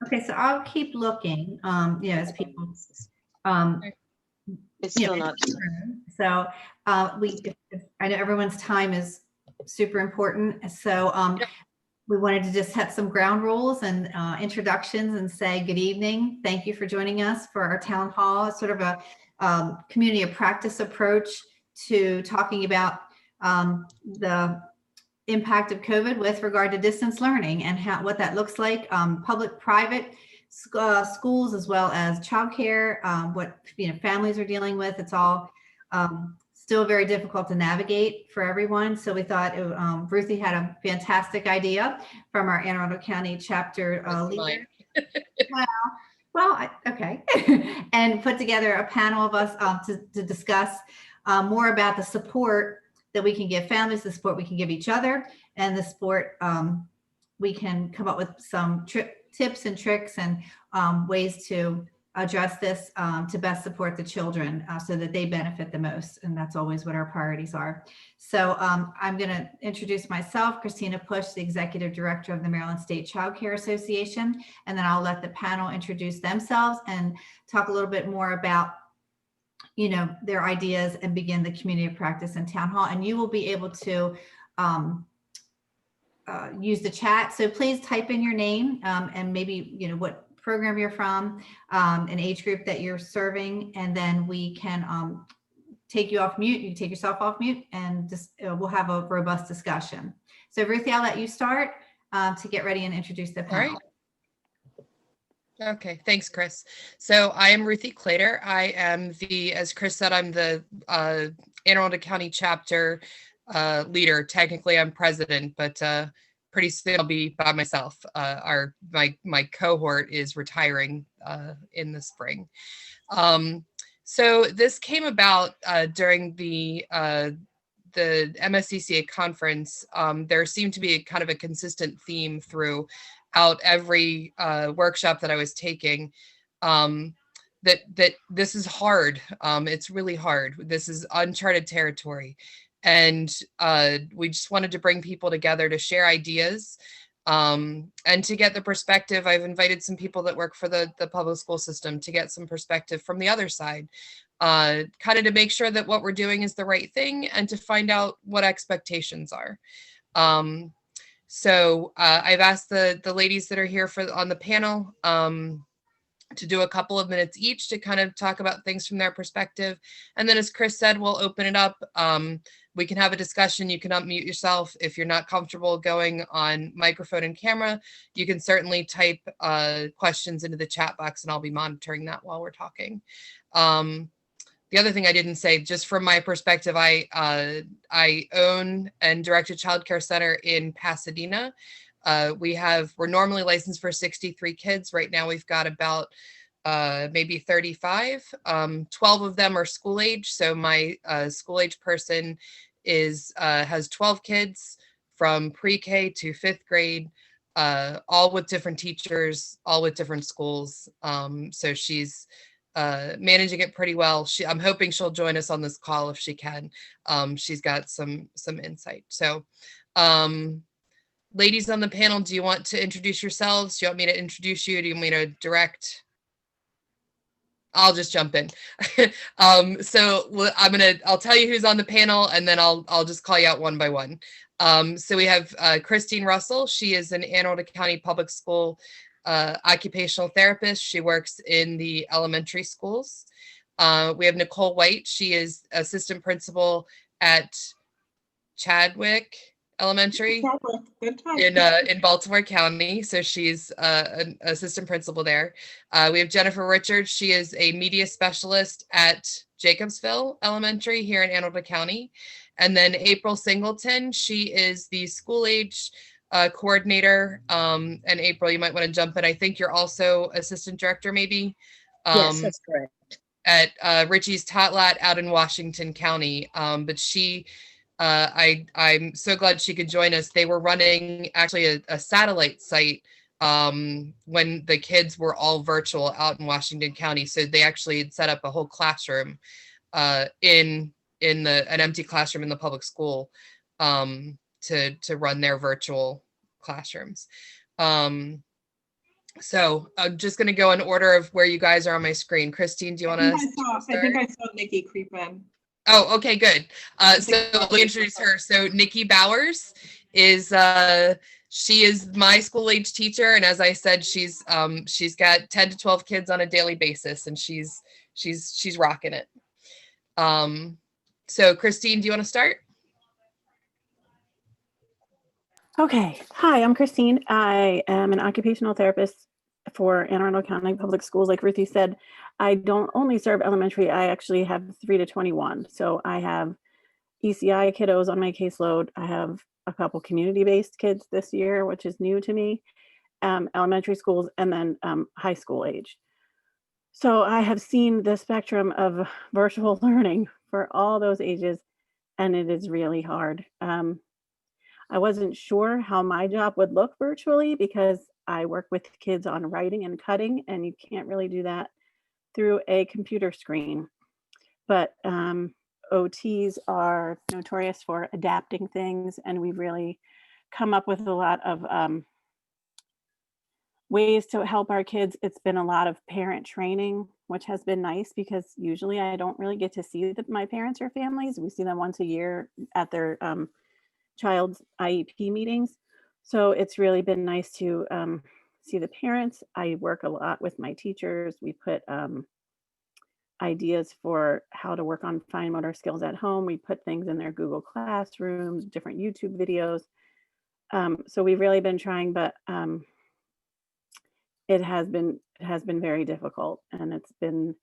Okay, so I'll keep looking, as people, um, It's still not. so, I know everyone's time is super important. So, Yep. we wanted to just set some ground rules and introductions and say good evening. Thank you for joining us for our town hall. It's sort of a community of practice approach to talking about the impact of COVID with regard to distance learning and what that looks like, public, private schools, as well as childcare, what families are dealing with. It's all still very difficult to navigate for everyone. So we thought Ruthie had a fantastic idea from our Anne Arundel County chapter leader. Okay. And put together a panel of us to discuss more about the support that we can give families, the support we can give each other, and the support we can come up with some tips and tricks and ways to address this to best support the children so that they benefit the most. And that's always what our priorities are. So I'm going to introduce myself, Christina Push, the Executive Director of the Maryland State Child Care Association, and then I'll let the panel introduce themselves and talk a little bit more about their ideas and begin the community of practice in town hall. And you will be able to use the chat. So please type in your name and maybe, what program you're from, an age group that you're serving, and then we can take you off mute. You can take yourself off mute and just we'll have a robust discussion. So Ruthie, I'll let you start to get ready and introduce the panel. All right. Okay, thanks, Chris. So I am Ruthie Clater. I am as Chris said, I'm the Anne Arundel County chapter leader. Technically, I'm president, but pretty soon I'll be by myself. My cohort is retiring in the spring. So this came about during the MSCCA conference. There seemed to be kind of a consistent theme throughout every workshop that I was taking, that this is hard. It's really hard. This is uncharted territory. And we just wanted to bring people together to share ideas and to get the perspective. I've invited some people that work for the public school system to get some perspective from the other side, kind of to make sure that what we're doing is the right thing and to find out what expectations are. So I've asked the ladies that are here on the panel to do a couple of minutes each to kind of talk about things from their perspective. And then as Chris said, we'll open it up. We can have a discussion. You can unmute yourself. If you're not comfortable going on microphone and camera, you can certainly type questions into the chat box and I'll be monitoring that while we're talking. The other thing I didn't say, just from my perspective, I own and direct a child care center in Pasadena. We're normally licensed for 63 kids. Right now we've got about maybe 35. 12 of them are school age. So my school age person has 12 kids from pre-K to 5th grade, all with different teachers, all with different schools. So she's managing it pretty well. I'm hoping she'll join us on this call if she can. She's got some insight. So ladies on the panel, do you want to introduce yourselves? Do you want me to introduce you? Do you want me to direct? I'll just jump in. So I'll tell you who's on the panel and then I'll just call you out one by one. So we have Christine Russell. She is an Anne Arundel County Public School occupational therapist. She works in the elementary schools. We have Nicole White. She is assistant principal at Chadwick Elementary in Baltimore County. So she's an assistant principal there. We have Jennifer Richards. She is a media specialist at Jacobsville Elementary here in Anne Arundel County. And then April Singleton. She is the school age coordinator. And April, you might want to jump in. I think you're also assistant director, maybe. Yes, that's correct. At Richie's Totlat out in Washington County. But I'm so glad she could join us. They were running actually a satellite site when the kids were all virtual out in Washington County. So they actually had set up a whole classroom in an empty classroom in the public school to run their virtual classrooms. So I'm just going to go in order of where you guys are on my screen. Christine, do you want to I think I saw Nikki creep in. Oh, okay, good. So let me introduce her. So Nikki Bowers is she is my school age teacher, and as I said, she's got 10 to 12 kids on a daily basis, and she's rocking it. So Christine, do you want to start? Okay. Hi, I'm Christine. I am an occupational therapist for Anne Arundel County Public Schools. Like Ruthie said, I don't only serve elementary, I actually have 3 to 21. So I have ECI kiddos on my caseload. I have a couple community-based kids this year, which is new to me, elementary schools, and then high school age. So I have seen the spectrum of virtual learning for all those ages, and it is really hard. I wasn't sure how my job would look virtually because I work with kids on writing and cutting, and you can't really do that through a computer screen. But OTs are notorious for adapting things, and we've really come up with a lot of ways to help our kids. It's been a lot of parent training, which has been nice because usually I don't really get to see my parents or families. We see them once a year at their child's IEP meetings. So it's really been nice to see the parents. I work a lot with my teachers. We put ideas for how to work on fine motor skills at home. We put things in their Google Classrooms, different YouTube videos. So we've really been trying, but it has been very difficult, and it's been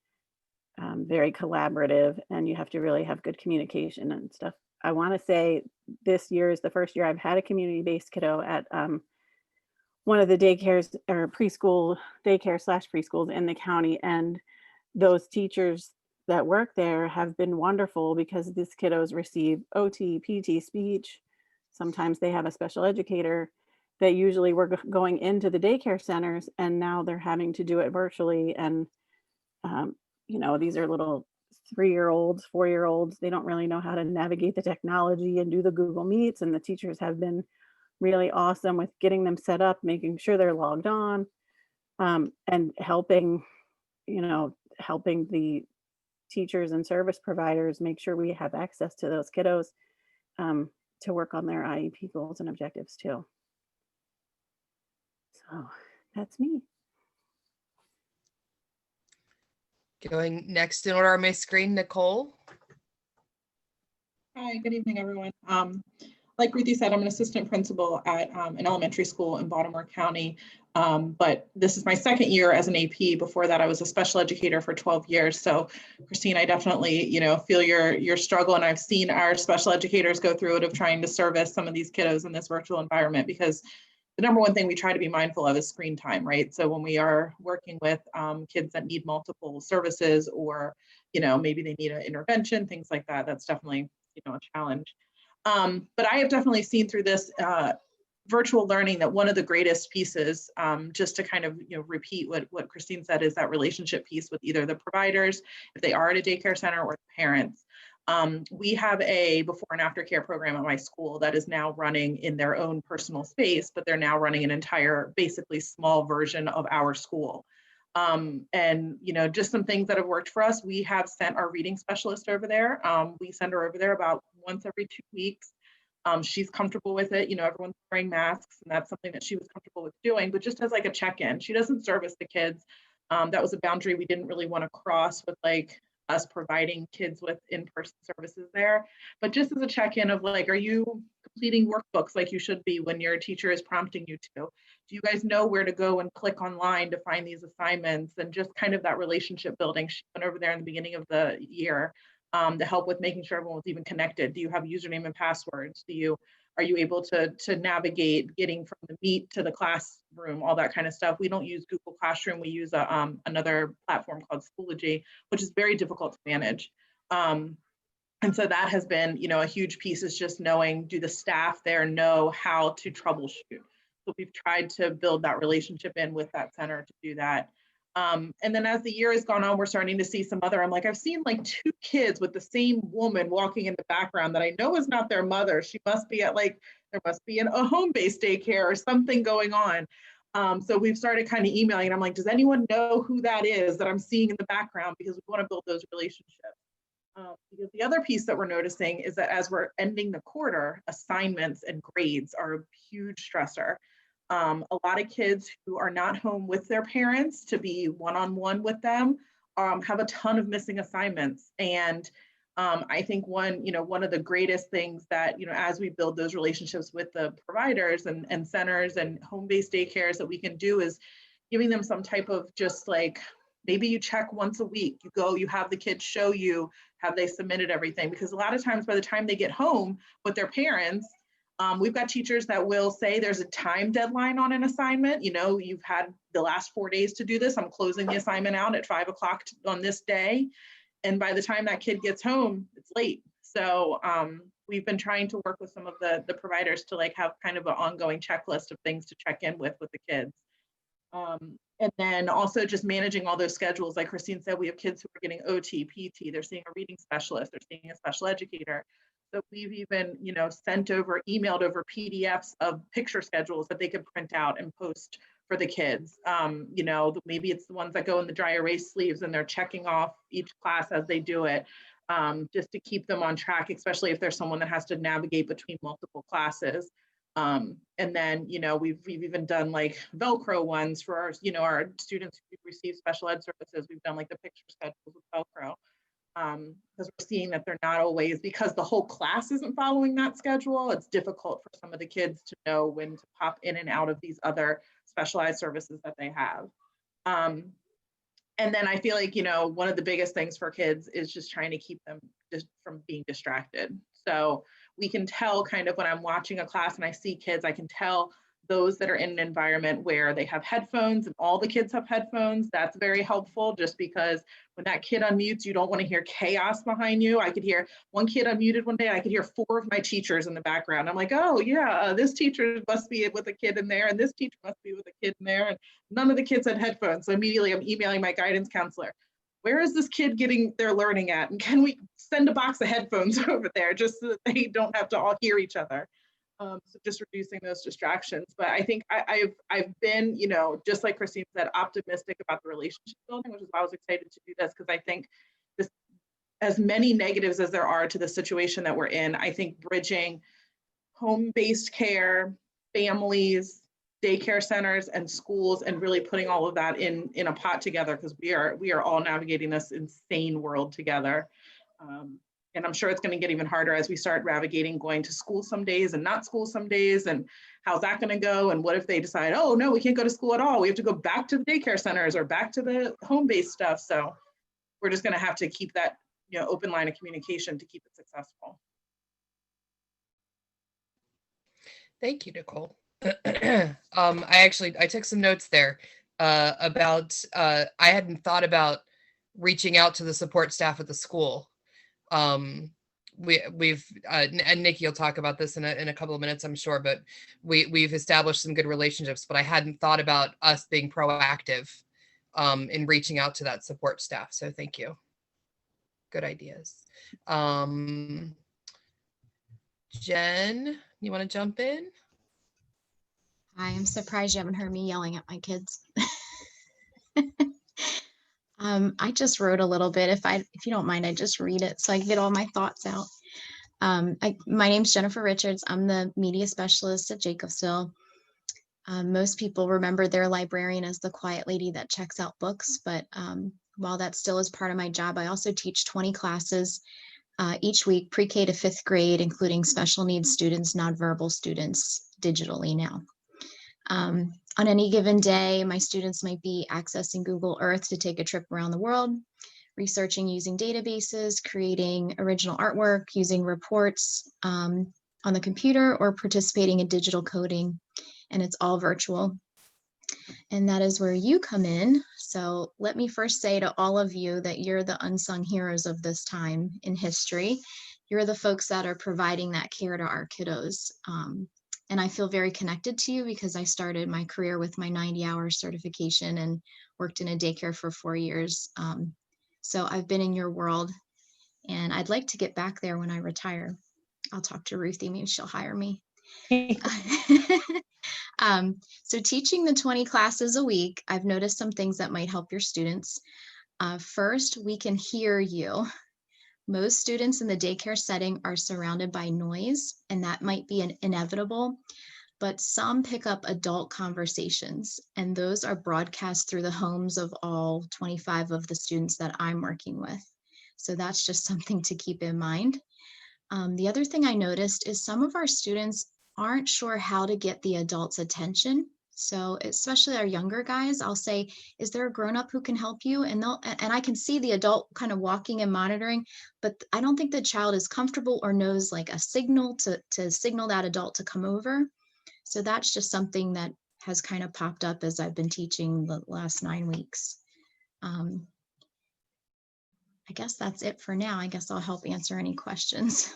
very collaborative, and you have to really have good communication and stuff. I want to say this year is the first year I've had a community-based kiddo at one of the daycares or preschool daycare / preschools in the county. And those teachers that work there have been wonderful because these kiddos receive OT, PT, speech. Sometimes they have a special educator that usually were going into the daycare centers, and now they're having to do it virtually. And, you know, these are little 3-year-olds, 4-year-olds. They don't really know how to navigate the technology and do the Google Meets. And the teachers have been really awesome with getting them set up, making sure they're logged on, and helping the teachers and service providers make sure we have access to those kiddos to work on their IEP goals and objectives too. So that's me. Going next in order on my screen, Nicole. Hi, good evening, everyone. Like Ruthie said, I'm an assistant principal at an elementary school in Baltimore County, but this is my second year as an AP. Before that, I was a special educator for 12 years. So, Christine, I definitely, feel your struggle, and I've seen our special educators go through it of trying to service some of these kiddos in this virtual environment, because the number one thing we try to be mindful of is screen time, right? So when we are working with kids that need multiple services, or, maybe they need an intervention, things like that, that's definitely, a challenge. But I have definitely seen through this virtual learning that one of the greatest pieces, just to kind of repeat what Christine said, is that relationship piece with either the providers, if they are at a daycare center, or the parents. We have a before and after care program at my school that is now running in their own personal space, but they're now running an entire, basically small version of our school. And, just some things that have worked for us. We have sent our reading specialist over there. We send her over there about once every 2 weeks. She's comfortable with it. Everyone's wearing masks, and that's something that she was comfortable with doing, but just as like a check-in. She doesn't service the kids. That was a boundary we didn't really want to cross with us providing kids with in-person services there. But just as a check-in of are you completing workbooks like you should be when your teacher is prompting you to? Do you guys know where to go and click online to find these assignments? And just kind of that relationship building. She went over there in the beginning of the year to help with making sure everyone was even connected. Do you have username and passwords? Are you able to navigate getting from the Meet to the classroom, all that kind of stuff? We don't use Google Classroom. We use another platform called Schoology, which is very difficult to manage. And so that has been, a huge piece, is just knowing, do the staff there know how to troubleshoot? So we've tried to build that relationship in with that center to do that. And then as the year has gone on, we're starting to see some other, I've seen 2 kids with the same woman walking in the background that I know is not their mother. She must be at there must be a home-based daycare or something going on. So we've started kind of emailing, and I'm like, does anyone know who that is that I'm seeing in the background? Because we want to build those relationships. Because the other piece that we're noticing is that as we're ending the quarter, assignments and grades are a huge stressor. A lot of kids who are not home with their parents to be one-on-one with them have a ton of missing assignments. And I think one of the greatest things that, as we build those relationships with the providers and centers and home-based daycares that we can do is giving them some type of just like, maybe you check once a week, you go, you have the kids show you, have they submitted everything? Because a lot of times by the time they get home with their parents, we've got teachers that will say there's a time deadline on an assignment. You've had the last 4 days to do this. I'm closing the assignment out at 5 o'clock on this day. And by the time that kid gets home, it's late. So we've been trying to work with some of the providers to like have kind of an ongoing checklist of things to check in with the kids. And then also just managing all those schedules. Like Christine said, we have kids who are getting OT, PT, they're seeing a reading specialist, they're seeing a special educator. So we've even, emailed over PDFs of picture schedules that they could print out and post for the kids. Maybe it's the ones that go in the dry erase sleeves and they're checking off each class as they do it, just to keep them on track, especially if there's someone that has to navigate between multiple classes. And then, we've even done like Velcro ones for our, our students who receive special ed services. We've done like the picture schedules with Velcro. Because we're seeing that they're not always, because the whole class isn't following that schedule, it's difficult for some of the kids to know when to pop in and out of these other specialized services that they have. And then I feel like, one of the biggest things for kids is just trying to keep them just from being distracted. So we can tell kind of when I'm watching a class and I see kids, I can tell those that are in an environment where they have headphones and all the kids have headphones. That's very helpful, just because when that kid unmutes, you don't want to hear chaos behind you. I could hear one kid unmuted one day, I could hear 4 of my teachers in the background. I'm like, oh yeah, this teacher must be with a kid in there, and this teacher must be with a kid in there, and none of the kids had headphones. So immediately I'm emailing my guidance counselor. Where is this kid getting their learning at? And can we send a box of headphones over there just so that they don't have to all hear each other? So just reducing those distractions. But I think I've been, just like Christine said, optimistic about the relationship building, which is why I was excited to do this, because I think this, as many negatives as there are to the situation that we're in, I think bridging home-based care, families, daycare centers, and schools, and really putting all of that in a pot together, because we are all navigating this insane world together. And I'm sure it's going to get even harder as we start navigating going to school some days and not school some days. And how's that going to go? And what if they decide, oh, no, we can't go to school at all. We have to go back to the daycare centers or back to the home-based stuff. So we're just going to have to keep that open line of communication to keep it successful. Thank you, Nicole. I took some notes there about, I hadn't thought about reaching out to the support staff at the school. We've and Nikki will talk about this in a couple of minutes, I'm sure, but we've established some good relationships, but I hadn't thought about us being proactive in reaching out to that support staff. So thank you. Good ideas. Jen, you want to jump in? Hi, I'm surprised you haven't heard me yelling at my kids. I just wrote a little bit. If you don't mind, I just read it so I can get all my thoughts out. My name's Jennifer Richards. I'm the media specialist at Jacobsville. Most people remember their librarian as the quiet lady that checks out books, but while that still is part of my job, I also teach 20 classes each week, pre-K to 5th grade, including special needs students, nonverbal students, digitally now. On any given day, my students might be accessing Google Earth to take a trip around the world, researching using databases, creating original artwork, using reports on the computer, or participating in digital coding, and it's all virtual. And that is where you come in. So let me first say to all of you that you're the unsung heroes of this time in history. You're the folks that are providing that care to our kiddos. And I feel very connected to you because I started my career with my 90-hour certification and worked in a daycare for 4 years. So I've been in your world, and I'd like to get back there when I retire. I'll talk to Ruthie, maybe she'll hire me. So teaching the 20 classes a week, I've noticed some things that might help your students. First, we can hear you. Most students in the daycare setting are surrounded by noise, and that might be inevitable, but some pick up adult conversations, and those are broadcast through the homes of all 25 of the students that I'm working with. So that's just something to keep in mind. The other thing I noticed is some of our students aren't sure how to get the adults' attention. So especially our younger guys, I'll say, is there a grown-up who can help you? And I can see the adult kind of walking and monitoring, but I don't think the child is comfortable or knows like a signal to signal that adult to come over. So that's just something that has kind of popped up as I've been teaching the last 9 weeks. I guess that's it for now. I guess I'll help answer any questions.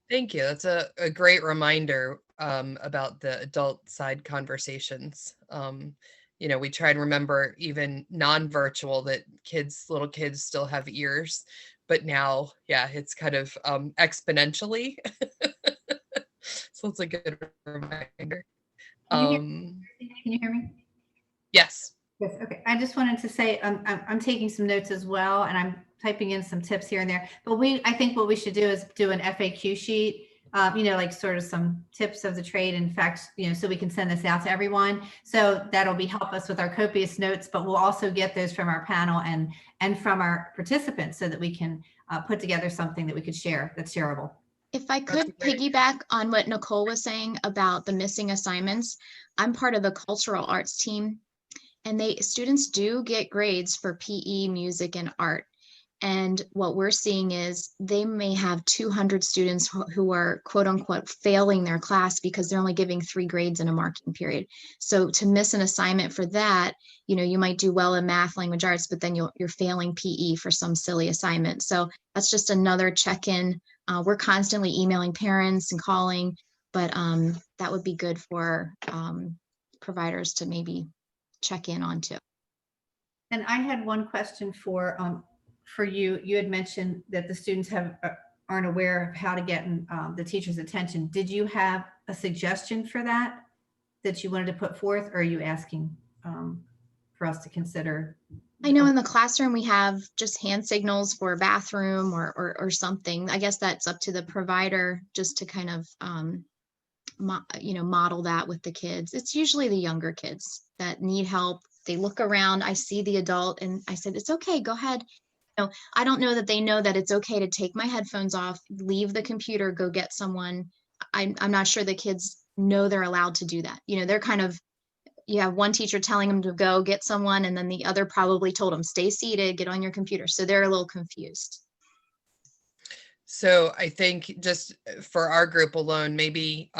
Thank you. That's a great reminder about the adult side conversations. We try and remember even non-virtual that little kids still have ears, but now, yeah, it's kind of exponentially. So it's a good reminder. Can you hear me? Yes. Yes, okay. I just wanted to say I'm taking some notes as well, and I'm typing in some tips here and there. But I think what we should do is do an FAQ sheet, like sort of some tips of the trade and facts, so we can send this out to everyone. So that'll help us with our copious notes, but we'll also get those from our panel and from our participants so that we can put together something that we could share that's shareable. If I could piggyback on what Nicole was saying about the missing assignments, I'm part of the cultural arts team, and students do get grades for PE, music, and art. And what we're seeing is they may have 200 students who are quote unquote failing their class because they're only giving 3 grades in a marking period. So to miss an assignment for that, you might do well in math, language arts, but then you're failing PE for some silly assignment. So that's just another check-in. We're constantly emailing parents and calling, but that would be good for providers to maybe check in on too. And I had one question for you. You had mentioned that the students aren't aware of how to get the teacher's attention. Did you have a suggestion for that you wanted to put forth, or are you asking for us to consider? I know in the classroom we have just hand signals for a bathroom or something. I guess that's up to the provider just to kind of model that with the kids. It's usually the younger kids that need help. They look around, I see the adult, and I said, it's okay, go ahead. I don't know that they know that it's okay to take my headphones off, leave the computer, go get someone. I'm not sure the kids know they're allowed to do that. They're kind of, you have one teacher telling them to go get someone, and then the other probably told them, stay seated, get on your computer. So they're a little confused. So I think just for our group alone, maybe,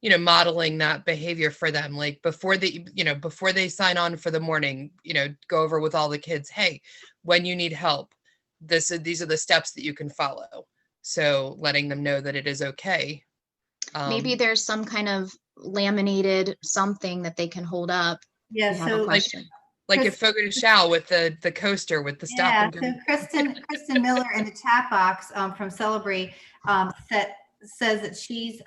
modeling that behavior for them, like before they sign on for the morning, go over with all the kids, hey, when you need help, these are the steps that you can follow. So letting them know that it is okay. Maybe there's some kind of laminated something that they can hold up. Yeah, so like a photo de chao with the coaster with the stop. Yeah, so Kristen Miller in the chat box from Celebrate says that she's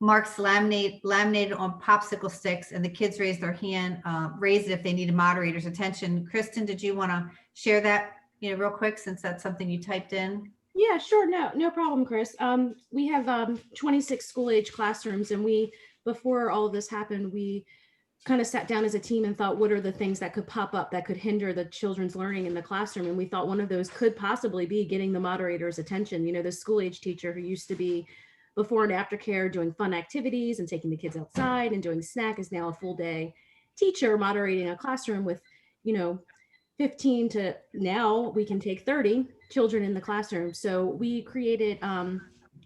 marks laminated on popsicle sticks, and the kids raise their hand, raise it if they need a moderator's attention. Kristen, did you want to share that, real quick, since that's something you typed in? Yeah, sure. No problem, Chris. We have 26 school age classrooms, and before all of this happened, we kind of sat down as a team and thought, what are the things that could pop up that could hinder the children's learning in the classroom? And we thought one of those could possibly be getting the moderator's attention. The school age teacher who used to be before and after care doing fun activities and taking the kids outside and doing snack is now a full day teacher moderating a classroom with, 15 to now we can take 30 children in the classroom. So we created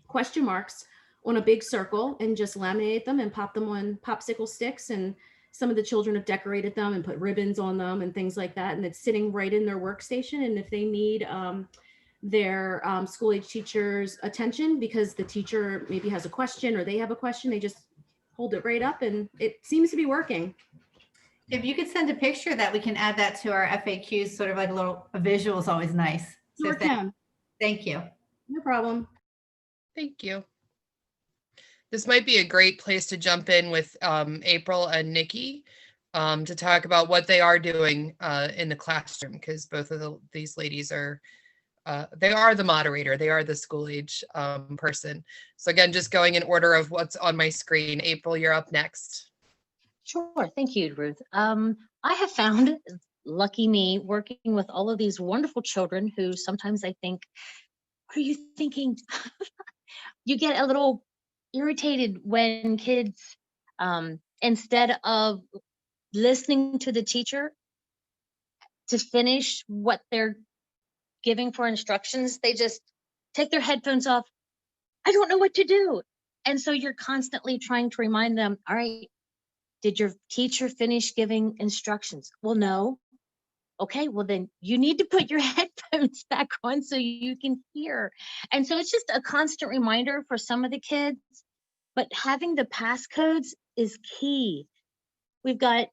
question marks on a big circle and just laminate them and pop them on popsicle sticks. And some of the children have decorated them and put ribbons on them and things like that. And it's sitting right in their workstation. And if they need their school age teacher's attention because the teacher maybe has a question or they have a question, they just hold it right up, and it seems to be working. If you could send a picture that we can add that to our FAQs, sort of like a visual is always nice. So Sure can. thank you. No problem. Thank you. This might be a great place to jump in with April and Nikki to talk about what they are doing in the classroom, because both of these ladies are, they are the moderator, they are the school age person. So again, just going in order of what's on my screen. April, you're up next. Sure, thank you, Ruth. I have found, lucky me, working with all of these wonderful children who sometimes I think, what are you thinking? You get a little irritated when kids, instead of listening to the teacher to finish what they're giving for instructions, they just take their headphones off. I don't know what to do. And so you're constantly trying to remind them, all right, did your teacher finish giving instructions? Well, no. Okay, well then you need to put your headphones back on so you can hear. And so it's just a constant reminder for some of the kids, but having the passcodes is key. We've got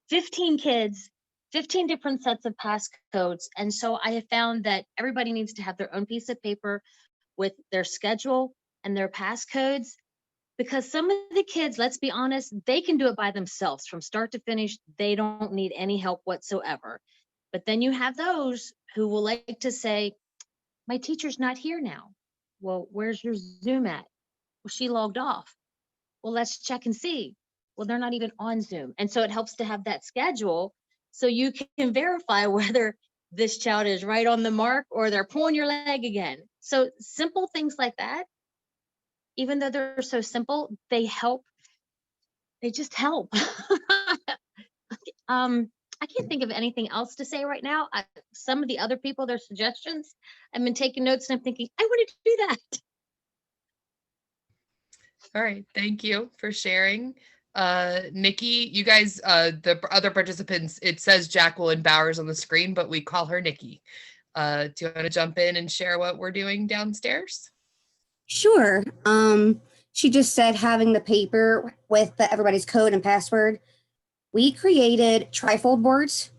15 kids, 15 different sets of passcodes. And so I have found that everybody needs to have their own piece of paper with their schedule and their passcodes, because some of the kids, let's be honest, they can do it by themselves from start to finish. They don't need any help whatsoever. But then you have those who will like to say, my teacher's not here now. Well, where's your Zoom at? Well, she logged off. Well, let's check and see. Well, they're not even on Zoom. And so it helps to have that schedule so you can verify whether this child is right on the mark or they're pulling your leg again. So simple things like that, even though they're so simple, they help. They just help. I can't think of anything else to say right now. Some of the other people, their suggestions, I've been taking notes and I'm thinking, I wanted to do that. All right, thank you for sharing. Nikki, you guys, the other participants, it says Jacqueline Bowers on the screen, but we call her Nikki. Do you want to jump in and share what we're doing downstairs? Sure. She just said having the paper with everybody's code and password. We created trifold boards.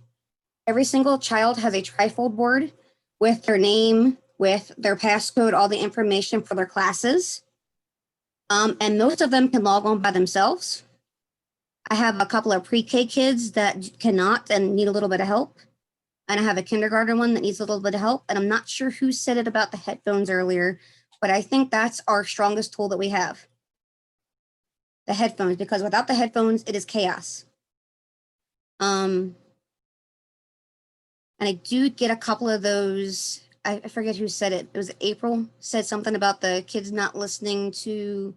Every single child has a trifold board with their name, with their passcode, all the information for their classes. And most of them can log on by themselves. I have a couple of pre-K kids that cannot and need a little bit of help. And I have a kindergarten one that needs a little bit of help. And I'm not sure who said it about the headphones earlier, but I think that's our strongest tool that we have. The headphones, because without the headphones, it is chaos. And I do get a couple of those, I forget who said it. It was April said something about the kids not listening to,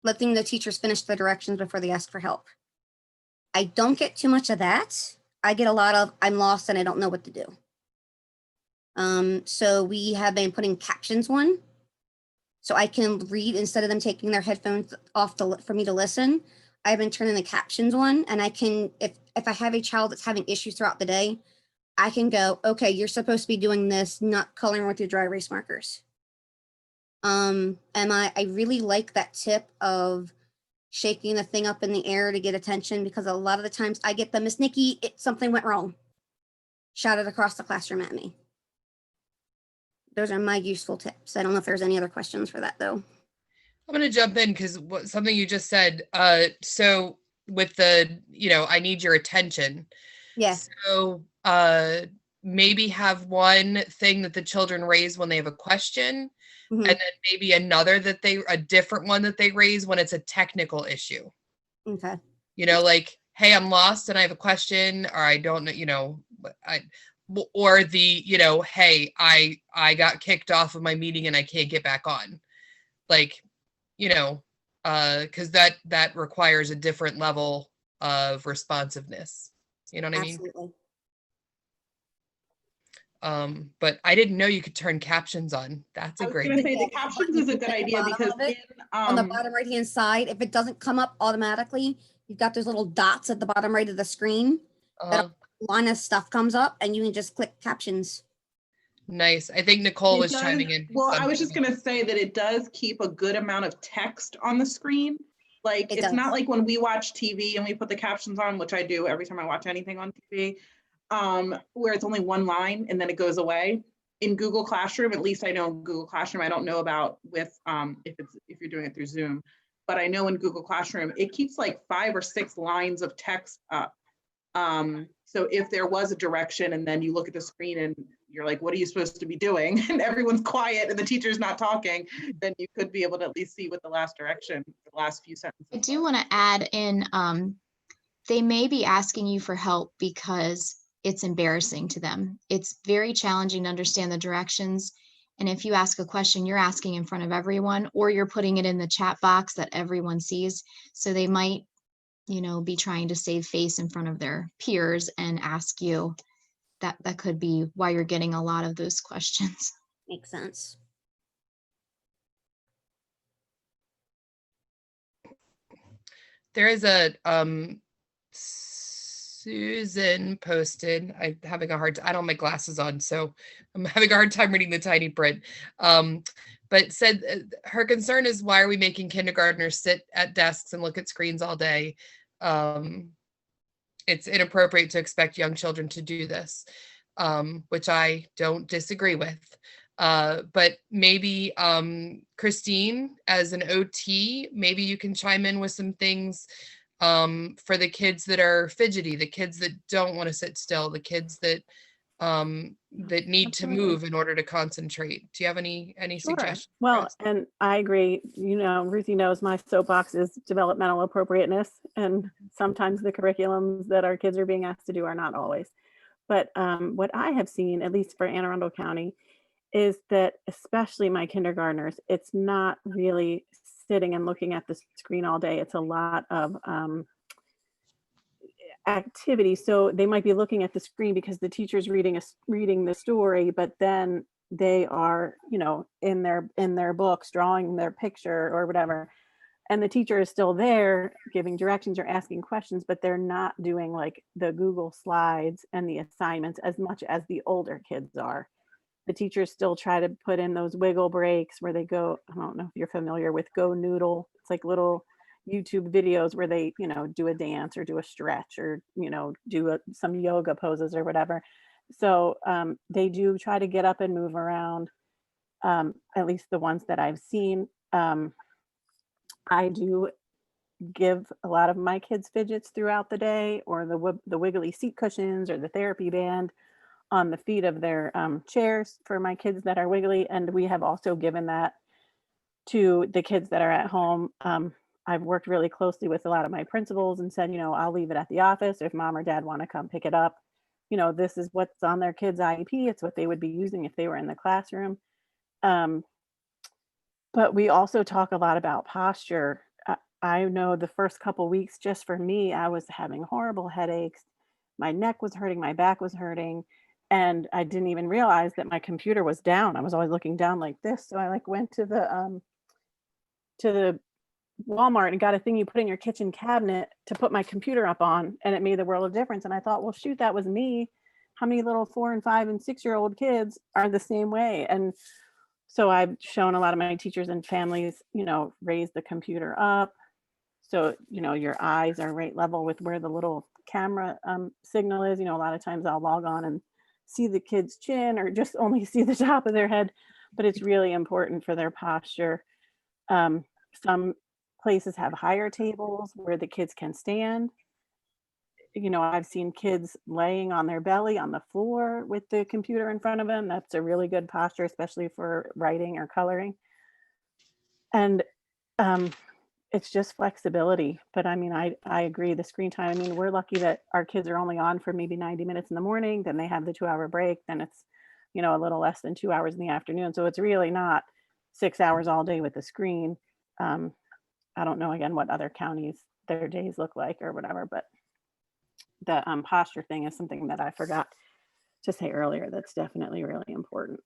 letting the teachers finish the directions before they ask for help. I don't get too much of that. I get a lot of, I'm lost and I don't know what to do. So we have been putting captions on, so I can read instead of them taking their headphones off for me to listen. I've been turning the captions on, and I can, if I have a child that's having issues throughout the day, I can go, okay, you're supposed to be doing this, not coloring with your dry erase markers. And I really like that tip of shaking the thing up in the air to get attention, because a lot of the times I get the Miss Nikki, something went wrong, shouted across the classroom at me. Those are my useful tips. I don't know if there's any other questions for that though. I'm going to jump in because something you just said. So with the, I need your attention. Yes. So maybe have one thing that the children raise when they have a question, and then maybe another a different one that they raise when it's a technical issue. Okay. Like, hey, I'm lost and I have a question, or I don't know, or the, hey, I got kicked off of my meeting and I can't get back on. Like, because that requires a different level of responsiveness. You know what I mean? Absolutely. But I didn't know you could turn captions on. That's a great. I was going to say the captions is a good idea because on the bottom right hand side, if it doesn't come up automatically, you've got those little dots at the bottom right of the screen. That line of stuff comes up, and you can just click captions. Nice. I think Nicole was chiming in. Well, I was just going to say that it does keep a good amount of text on the screen. Like, it's not like when we watch TV and we put the captions on, which I do every time I watch anything on TV, where it's only one line and then it goes away. In Google Classroom, at least I know Google Classroom, I don't know about with if you're doing it through Zoom. but I know in Google Classroom, it keeps like 5 or 6 lines of text up. So if there was a direction and then you look at the screen and you're like, what are you supposed to be doing? And everyone's quiet and the teacher's not talking, then you could be able to at least see what the last direction, the last few sentences. I do want to add in, they may be asking you for help because it's embarrassing to them. It's very challenging to understand the directions. And if you ask a question, you're asking in front of everyone, or you're putting it in the chat box that everyone sees. So they might, be trying to save face in front of their peers and ask you. That could be why you're getting a lot of those questions. Makes sense. There is a Susan posted. I'm having a hard time. I don't have my glasses on, so I'm having a hard time reading the tiny print. But said her concern is, why are we making kindergartners sit at desks and look at screens all day? It's inappropriate to expect young children to do this, which I don't disagree with. But maybe Christine, as an OT, maybe you can chime in with some things for the kids that are fidgety, the kids that don't want to sit still, the kids that that need to move in order to concentrate. Do you have any Sure. suggestions? Well, and I agree. Ruthie knows my soapbox is developmental appropriateness, and sometimes the curriculums that our kids are being asked to do are not always. But what I have seen, at least for Anne Arundel County, is that especially my kindergartners, it's not really sitting and looking at the screen all day. It's a lot of activity. So they might be looking at the screen because the teacher's reading the story, but then they are, in their books, drawing their picture or whatever. And the teacher is still there giving directions or asking questions, but they're not doing like the Google slides and the assignments as much as the older kids are. The teachers still try to put in those wiggle breaks where they go, I don't know if you're familiar with Go Noodle. It's like little YouTube videos where they, do a dance or do a stretch or, do some yoga poses or whatever. So they do try to get up and move around, at least the ones that I've seen. I do give a lot of my kids fidgets throughout the day, or the wiggly seat cushions or the therapy band on the feet of their chairs for my kids that are wiggly. And we have also given that to the kids that are at home. I've worked really closely with a lot of my principals and said, I'll leave it at the office if mom or dad want to come pick it up. This is what's on their kids' IEP. It's what they would be using if they were in the classroom. But we also talk a lot about posture. I know the first couple weeks, just for me, I was having horrible headaches. My neck was hurting, my back was hurting. And I didn't even realize that my computer was down. I was always looking down like this. So I went to the Walmart and got a thing you put in your kitchen cabinet to put my computer up on, and it made the world of difference. And I thought, well, shoot, that was me. How many little 4 and 5 and 6-year-old kids are the same way? And so I've shown a lot of my teachers and families, raise the computer up. So, your eyes are right level with where the little camera signal is. A lot of times I'll log on and see the kid's chin or just only see the top of their head, but it's really important for their posture. Some places have higher tables where the kids can stand. I've seen kids laying on their belly on the floor with the computer in front of them. That's a really good posture, especially for writing or coloring. And it's just flexibility. But I agree, the screen time, we're lucky that our kids are only on for maybe 90 minutes in the morning, then they have the 2-hour break, then it's, a little less than 2 hours in the afternoon. So it's really not 6 hours all day with the screen. I don't know, again, what other counties their days look like or whatever, but the posture thing is something that I forgot to say earlier. That's definitely really important.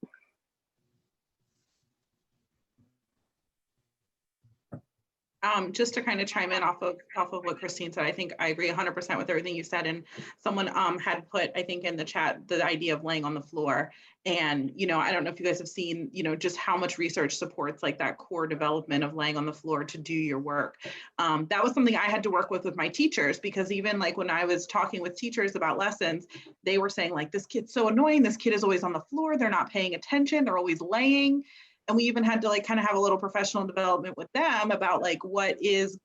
Just to kind of chime in off of what Christine said, I think I agree 100% with everything you said. And someone had put, I think, in the chat, the idea of laying on the floor. And, I don't know if you guys have seen, just how much research supports like that core development of laying on the floor to do your work. That was something I had to work with my teachers, because even like when I was talking with teachers about lessons, they were saying like, this kid's so annoying. This kid is always on the floor. They're not paying attention. They're always laying. And we even had to like kind of have a little professional development with them about like what is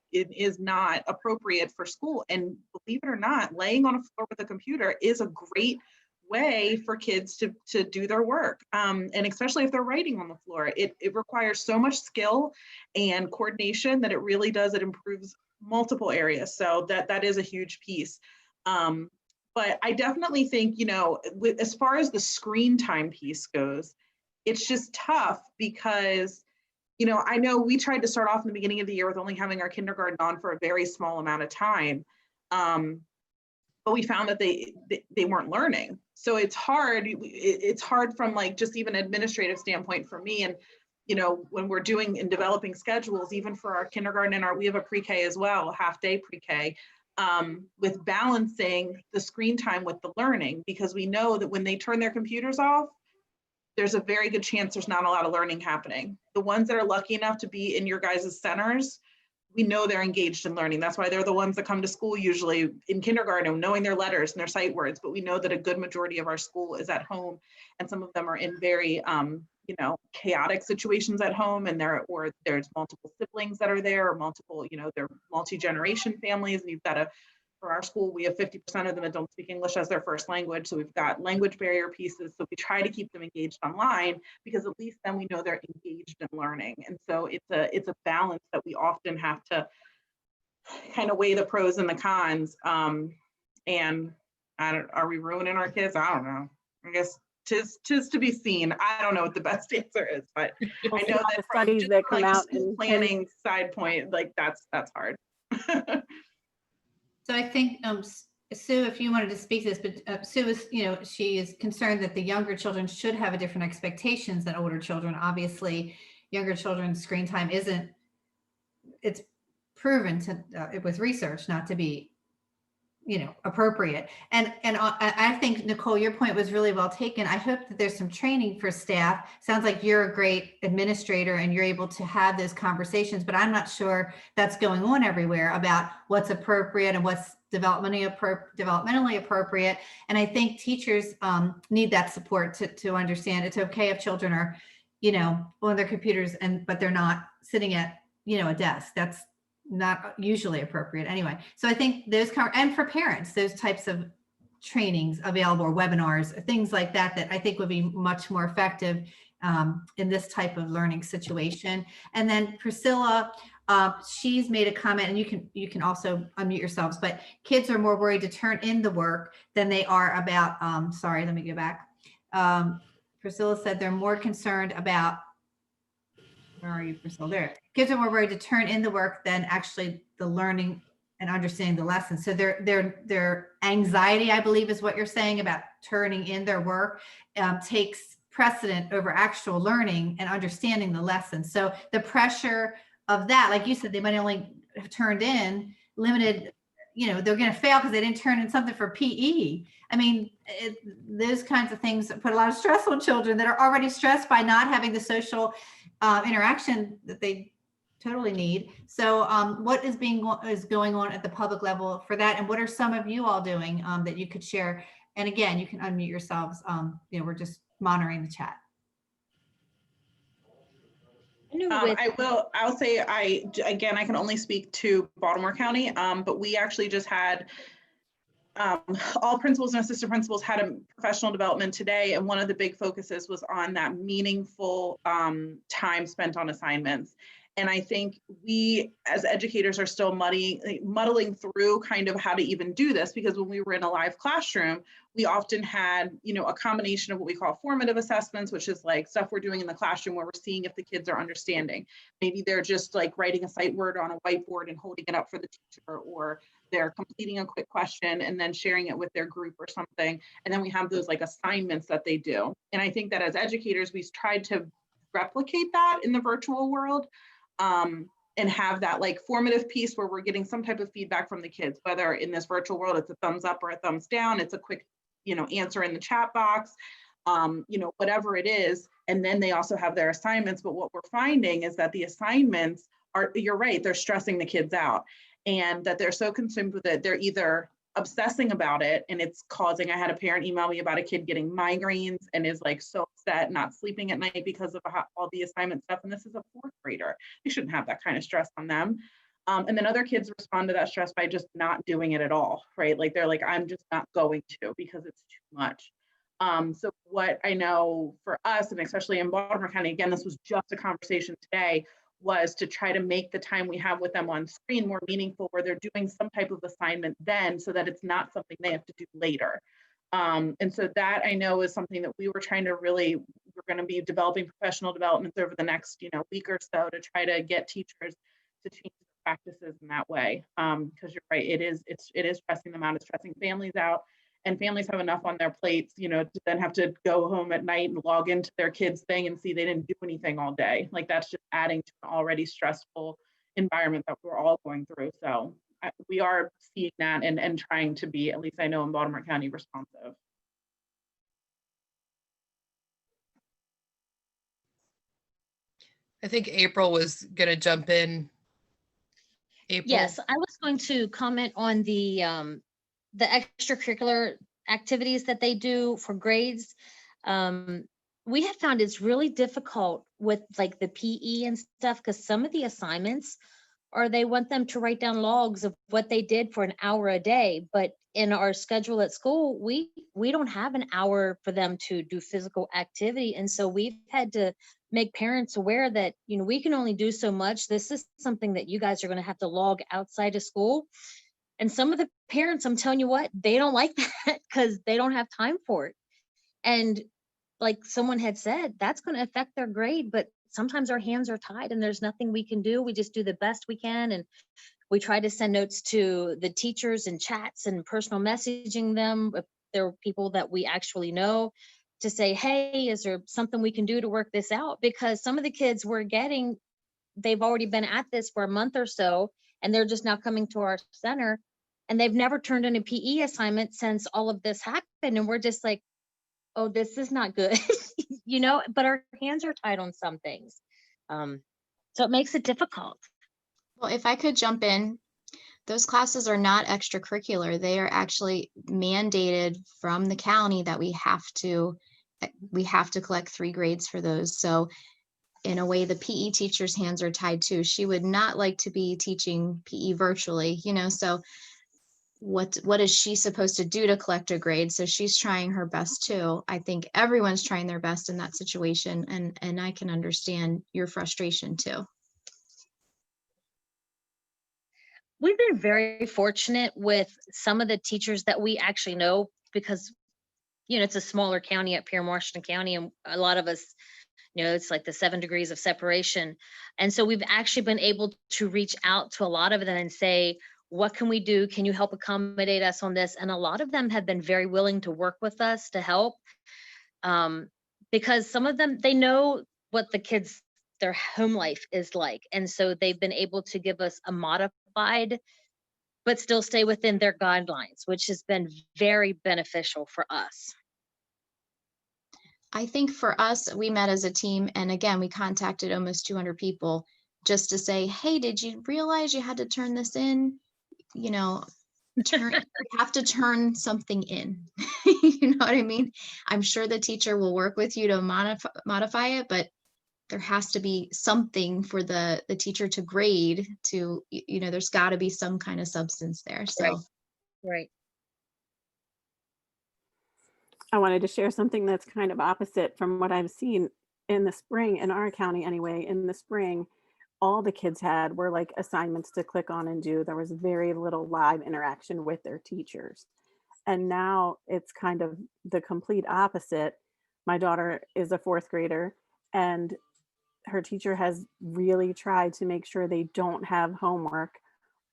not appropriate for school. And believe it or not, laying on a floor with a computer is a great way for kids to do their work. And especially if they're writing on the floor, it requires so much skill and coordination that it really does, it improves multiple areas. So that is a huge piece. But I definitely think, you know, as far as the screen time piece goes, it's just tough because, you know, I know we tried to start off in the beginning of the year with only having our kindergarten on for a very small amount of time. But we found that they weren't learning. So it's hard. It's hard from like just even administrative standpoint for me. And, you know, when we're doing and developing schedules, even for our kindergarten and we have a pre-K as well, half day pre-K, with balancing the screen time with the learning, because we know that when they turn their computers off, there's a very good chance there's not a lot of learning happening. The ones that are lucky enough to be in your guys' centers, we know they're engaged in learning. That's why they're the ones that come to school usually in kindergarten, knowing their letters and their sight words, but we know that a good majority of our school is at home, and some of them are in very, you know, chaotic situations at home, and there's multiple siblings that are there, or multiple, you know, they're multi-generation families, and you've got to, for our school, we have 50% of them that don't speak English as their first language. So we've got language barrier pieces. So we try to keep them engaged online, because at least then we know they're engaged in learning. And so it's a balance that we often have to kind of weigh the pros and the cons. And are we ruining our kids? I don't know. I guess tis to be seen. I don't know what the best answer is, but I know that from studies just that from, come like, out school and planning side point, like that's hard. So I think, Sue, if you wanted to speak to this, but Sue is, you know, she is concerned that the younger children should have a different expectations than older children. Obviously, younger children's screen time it's proven to, with research, not to be, you know, appropriate. And I think, Nicole, your point was really well taken. I hope that there's some training for staff. Sounds like you're a great administrator and you're able to have those conversations, but I'm not sure that's going on everywhere about what's appropriate and what's developmentally appropriate. And I think teachers need that support to understand it's okay if children are, you know, on their computers but they're not sitting at, you know, a desk. That's not usually appropriate anyway. So I think those, and for parents, those types of trainings available, or webinars, things like that I think would be much more effective in this type of learning situation. And then Priscilla, she's made a comment, and you can also unmute yourselves, but kids are more worried to turn in the work than they are about, sorry, let me go back. Priscilla said they're more concerned about, where are you, Priscilla? There. Kids are more worried to turn in the work than actually the learning and understanding the lesson. So their anxiety, I believe, is what you're saying about turning in their work, takes precedent over actual learning and understanding the lesson. So the pressure of that, like you said, they might only have turned in limited, you know, they're going to fail because they didn't turn in something for PE. I mean, those kinds of things put a lot of stress on children that are already stressed by not having the social interaction that they totally need. So what is going on at the public level for that? And what are some of you all doing that you could share? And again, you can unmute yourselves. You know, we're just monitoring the chat. I'll say I can only speak to Baltimore County, but we actually just had all principals and assistant principals had a professional development today, and one of the big focuses was on that meaningful time spent on assignments. And I think we as educators are still muddling through kind of how to even do this, because when we were in a live classroom, we often had, you know, a combination of what we call formative assessments, which is like stuff we're doing in the classroom where we're seeing if the kids are understanding. Maybe they're just like writing a sight word on a whiteboard and holding it up for the teacher, or they're completing a quick question and then sharing it with their group or something. And then we have those like assignments that they do. And I think that as educators, we've tried to replicate that in the virtual world. And have that like formative piece where we're getting some type of feedback from the kids, whether in this virtual world, it's a thumbs up or a thumbs down, it's a quick, you know, answer in the chat box, you know, whatever it is. And then they also have their assignments. But what we're finding is that the assignments are, you're right, they're stressing the kids out, and that they're so consumed with it. They're either obsessing about it, and it's causing, I had a parent email me about a kid getting migraines and is like so upset, not sleeping at night because of all the assignment stuff. And this is a fourth grader. They shouldn't have that kind of stress on them. And then other kids respond to that stress by just not doing it at all, right? Like they're like, I'm just not going to because it's too much. So what I know for us, and especially in Baltimore County, again, this was just a conversation today, was to try to make the time we have with them on screen more meaningful, where they're doing some type of assignment then, so that it's not something they have to do later. And so that I know is something that we were trying to really, we're going to be developing professional developments over the next, week or so to try to get teachers to change their practices in that way. Because you're right, it is stressing them out, it's stressing families out. And families have enough on their plates, to then have to go home at night and log into their kids' thing and see they didn't do anything all day. Like that's just adding to an already stressful environment that we're all going through. So we are seeing that and trying to be, at least I know in Baltimore County, responsive. I think April was going to jump in. April. Yes, I was going to comment on the extracurricular activities that they do for grades. We have found it's really difficult with like the PE and stuff, because some of the assignments are they want them to write down logs of what they did for an hour a day, but in our schedule at school, we don't have an hour for them to do physical activity. And so we've had to make parents aware that, we can only do so much. This is something that you guys are going to have to log outside of school. And some of the parents, I'm telling you what, they don't like that because they don't have time for it. And like someone had said, that's going to affect their grade, but sometimes our hands are tied and there's nothing we can do. We just do the best we can. And we try to send notes to the teachers and chats and personal messaging them if there are people that we actually know to say, hey, is there something we can do to work this out? Because some of the kids we're getting, they've already been at this for a month or so, and they're just now coming to our center. And they've never turned in a PE assignment since all of this happened. And we're just like, oh, this is not good, but our hands are tied on some things. So it makes it difficult. Well, if I could jump in, those classes are not extracurricular. They are actually mandated from the county that we have to collect 3 grades for those. So in a way, the PE teacher's hands are tied too. She would not like to be teaching PE virtually, so what is she supposed to do to collect a grade? So she's trying her best too. I think everyone's trying their best in that situation, and I can understand your frustration too. We've been very fortunate with some of the teachers that we actually know, because it's a smaller county up here in Washington County, and a lot of us, it's like the 7 degrees of separation. And so we've actually been able to reach out to a lot of them and say, what can we do? Can you help accommodate us on this? And a lot of them have been very willing to work with us to help, because some of them, they know what the kids, their home life is like. And so they've been able to give us a modified, but still stay within their guidelines, which has been very beneficial for us. I think for us, we met as a team, and again, we contacted almost 200 people just to say, hey, did you realize you had to turn this in? You have to turn something in. You know what I mean? I'm sure the teacher will work with you to modify it, but there has to be something for the teacher to grade to, there's got to be some kind of substance there. So, Right. I wanted to share something that's kind of opposite from what I've seen in the spring, in our county anyway. In the spring, all the kids had were like assignments to click on and do. There was very little live interaction with their teachers. And now it's kind of the complete opposite. My daughter is a 4th grader, and her teacher has really tried to make sure they don't have homework,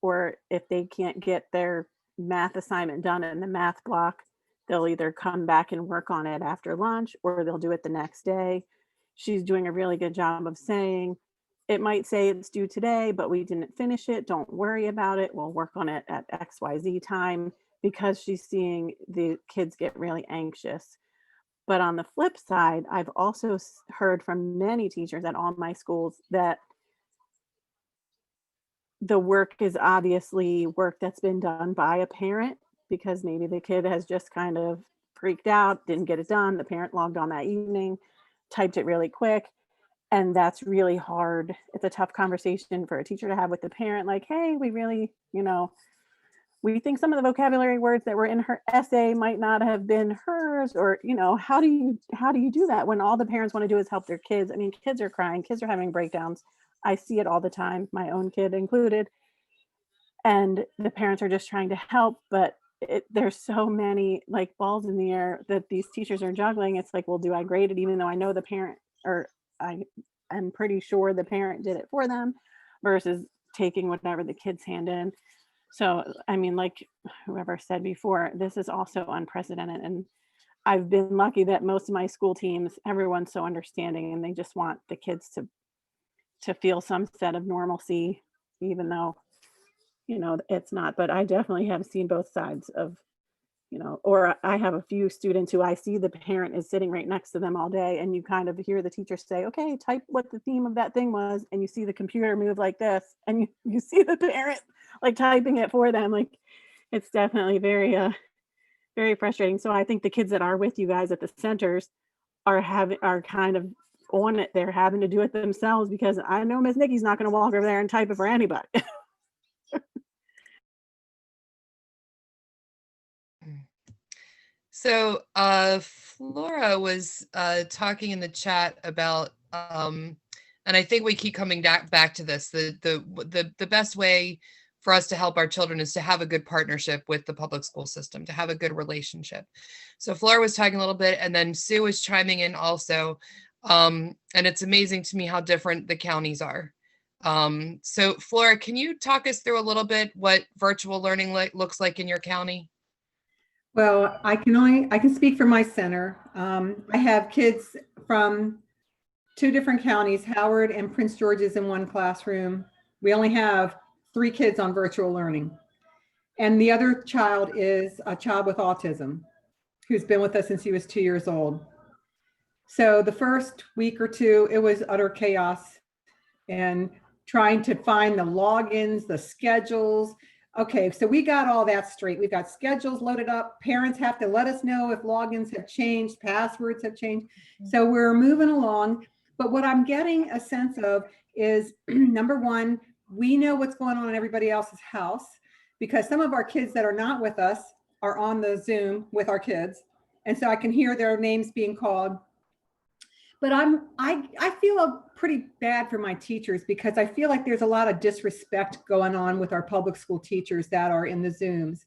or if they can't get their math assignment done in the math block, they'll either come back and work on it after lunch, or they'll do it the next day. She's doing a really good job of saying, it might say it's due today, but we didn't finish it. Don't worry about it. We'll work on it at XYZ time, because she's seeing the kids get really anxious. But on the flip side, I've also heard from many teachers at all my schools that the work is obviously work that's been done by a parent, because maybe the kid has just kind of freaked out, didn't get it done. The parent logged on that evening, typed it really quick. And that's really hard. It's a tough conversation for a teacher to have with the parent, like, hey, we really, we think some of the vocabulary words that were in her essay might not have been hers, or, how do you do that when all the parents want to do is help their kids? I mean, kids are crying, kids are having breakdowns. I see it all the time, my own kid included. And the parents are just trying to help, but there's so many like balls in the air that these teachers are juggling. It's like, well, do I grade it even though I know the parent, or I'm pretty sure the parent did it for them, versus taking whatever the kids hand in. So, I mean, like whoever said before, this is also unprecedented. And I've been lucky that most of my school teams, everyone's so understanding, and they just want the kids to feel some set of normalcy, even though, it's not. But I definitely have seen both sides of, or I have a few students who I see the parent is sitting right next to them all day, and you kind of hear the teacher say, okay, type what the theme of that thing was, and you see the computer move like this, and you see the parent like typing it for them. Like, it's definitely very very frustrating. So I think the kids that are with you guys at the centers are kind of on it. They're having to do it themselves, because I know Miss Nikki's not going to walk over there and type it for anybody. So Flora was talking in the chat about, and I think we keep coming back to this, the best way for us to help our children is to have a good partnership with the public school system, to have a good relationship. So Flora was talking a little bit, and then Sue was chiming in also. And it's amazing to me how different the counties are. So Flora, can you talk us through a little bit what virtual learning looks like in your county? Well, I can speak for my center. I have kids from 2 different counties, Howard and Prince George's, in one classroom. We only have 3 kids on virtual learning. And the other child is a child with autism who's been with us since he was 2 years old. So the first week or 2, it was utter chaos and trying to find the logins, the schedules. Okay, so we got all that straight. We've got schedules loaded up. Parents have to let us know if logins have changed, passwords have changed. So we're moving along. But what I'm getting a sense of is, number one, we know what's going on in everybody else's house, because some of our kids that are not with us are on the Zoom with our kids. And so I can hear their names being called. But I feel pretty bad for my teachers, because I feel like there's a lot of disrespect going on with our public school teachers that are in the Zooms.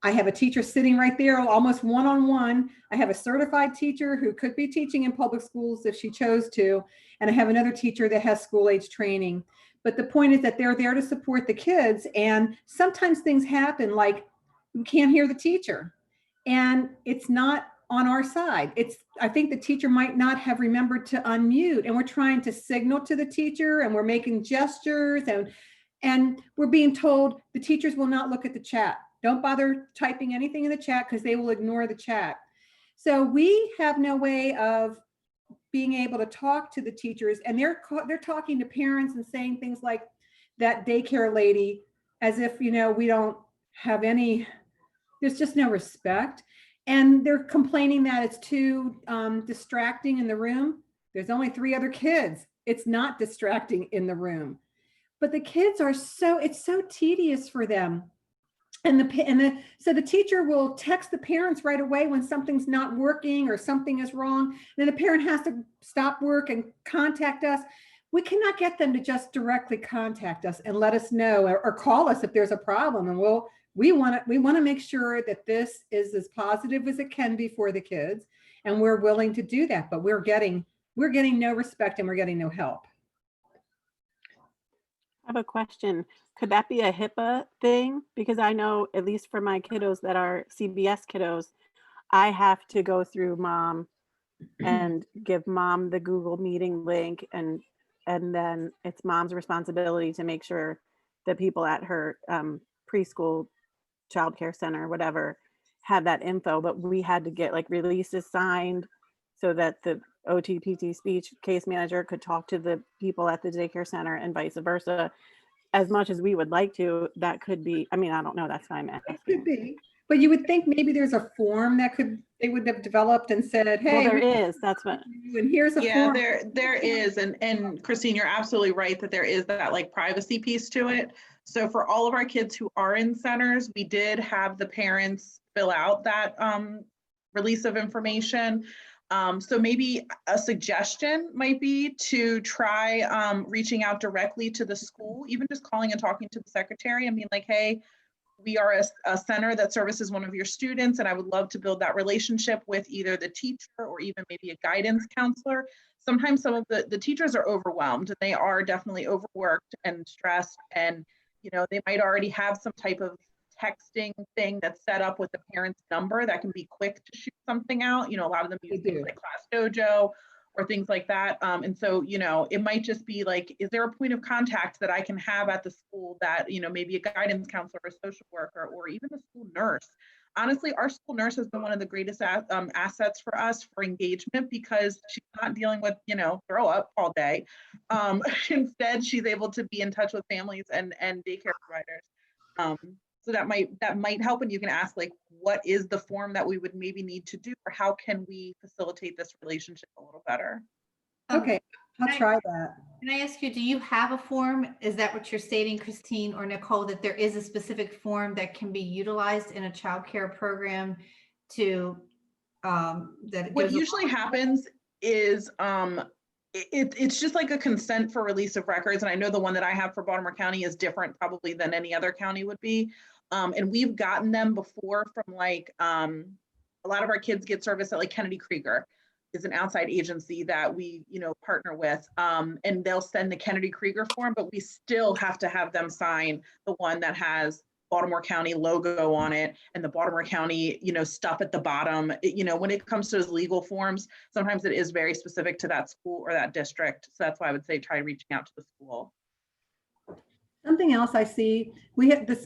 I have a teacher sitting right there, almost one-on-one. I have a certified teacher who could be teaching in public schools if she chose to. And I have another teacher that has school age training. But the point is that they're there to support the kids. And sometimes things happen, like we can't hear the teacher. And it's not on our side. I think the teacher might not have remembered to unmute, and we're trying to signal to the teacher, and we're making gestures, and we're being told the teachers will not look at the chat. Don't bother typing anything in the chat because they will ignore the chat. So we have no way of being able to talk to the teachers, and they're talking to parents and saying things like that daycare lady, as if, we don't have any, there's just no respect. And they're complaining that it's too distracting in the room. There's only 3 other kids. It's not distracting in the room. But the kids are it's so tedious for them. So the teacher will text the parents right away when something's not working or something is wrong. Then the parent has to stop work and contact us. We cannot get them to just directly contact us and let us know, or call us if there's a problem. And we want to make sure that this is as positive as it can be for the kids, and we're willing to do that. But we're getting no respect, and we're getting no help. I have a question. Could that be a HIPAA thing? Because I know, at least for my kiddos that are CBS kiddos, I have to go through mom and give mom the Google meeting link, and then it's mom's responsibility to make sure that people at her preschool, childcare center, whatever, have that info. But we had to get like releases signed so that the OTPT speech case manager could talk to the people at the daycare center, and vice versa. As much as we would like to, that could be, I mean, I don't know, that's why I'm asking. It could be, But you would think maybe there's a form that they would have developed and said, Well, hey. there we- is, that's what, And here's a Yeah, form. there is, and Christine, you're absolutely right that there is that like privacy piece to it. So for all of our kids who are in centers, we did have the parents fill out that release of information. So maybe a suggestion might be to try reaching out directly to the school, even just calling and talking to the secretary and being like, hey, we are a center that services one of your students, and I would love to build that relationship with either the teacher or even maybe a guidance counselor. Sometimes some of the teachers are overwhelmed and they are definitely overworked and stressed, and they might already have some type of texting thing that's set up with the parent's number that can be quick to shoot something out. A lot of them use things like Class Dojo or things like that. And so, it might just be like, is there a point of contact that I can have at the school that, maybe a guidance counselor or social worker or even a school nurse? Honestly, our school nurse has been one of the greatest assets for us for engagement, because she's not dealing with, throw up all day. Instead, she's able to be in touch with families and daycare providers. So that might help. And you can ask, like, what is the form that we would maybe need to do, or how can we facilitate this relationship a little better? Okay, I'll Can I- try that. Can I ask you, do you have a form? Is that what you're stating, Christine or Nicole, that there is a specific form that can be utilized in a child care program to, that What goes usually happens is it's just like a consent for release of records. And I know the one that I have for Baltimore County is different probably than any other county would be. And we've gotten them before from like, a lot of our kids get service at like Kennedy Krieger is an outside agency that we, partner with. And they'll send the Kennedy Krieger form, but we still have to have them sign the one that has Baltimore County logo on it and the Baltimore County, stuff at the bottom. When it comes to those legal forms, sometimes it is very specific to that school or that district. So that's why I would say try reaching out to the school. Something else I see, we have the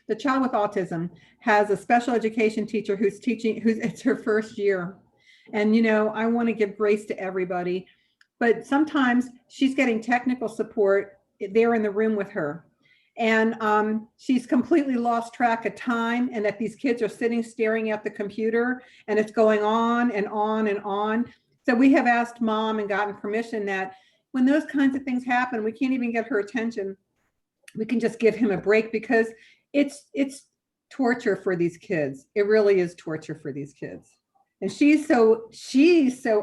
the child with autism has a special education teacher who's teaching, it's her first year. And, I want to give grace to everybody, but sometimes she's getting technical support there in the room with her. And she's completely lost track of time, and that these kids are sitting staring at the computer and it's going on and on and on. So we have asked mom and gotten permission that when those kinds of things happen, we can't even get her attention. We can just give him a break, because it's torture for these kids. It really is torture for these kids. And she's so,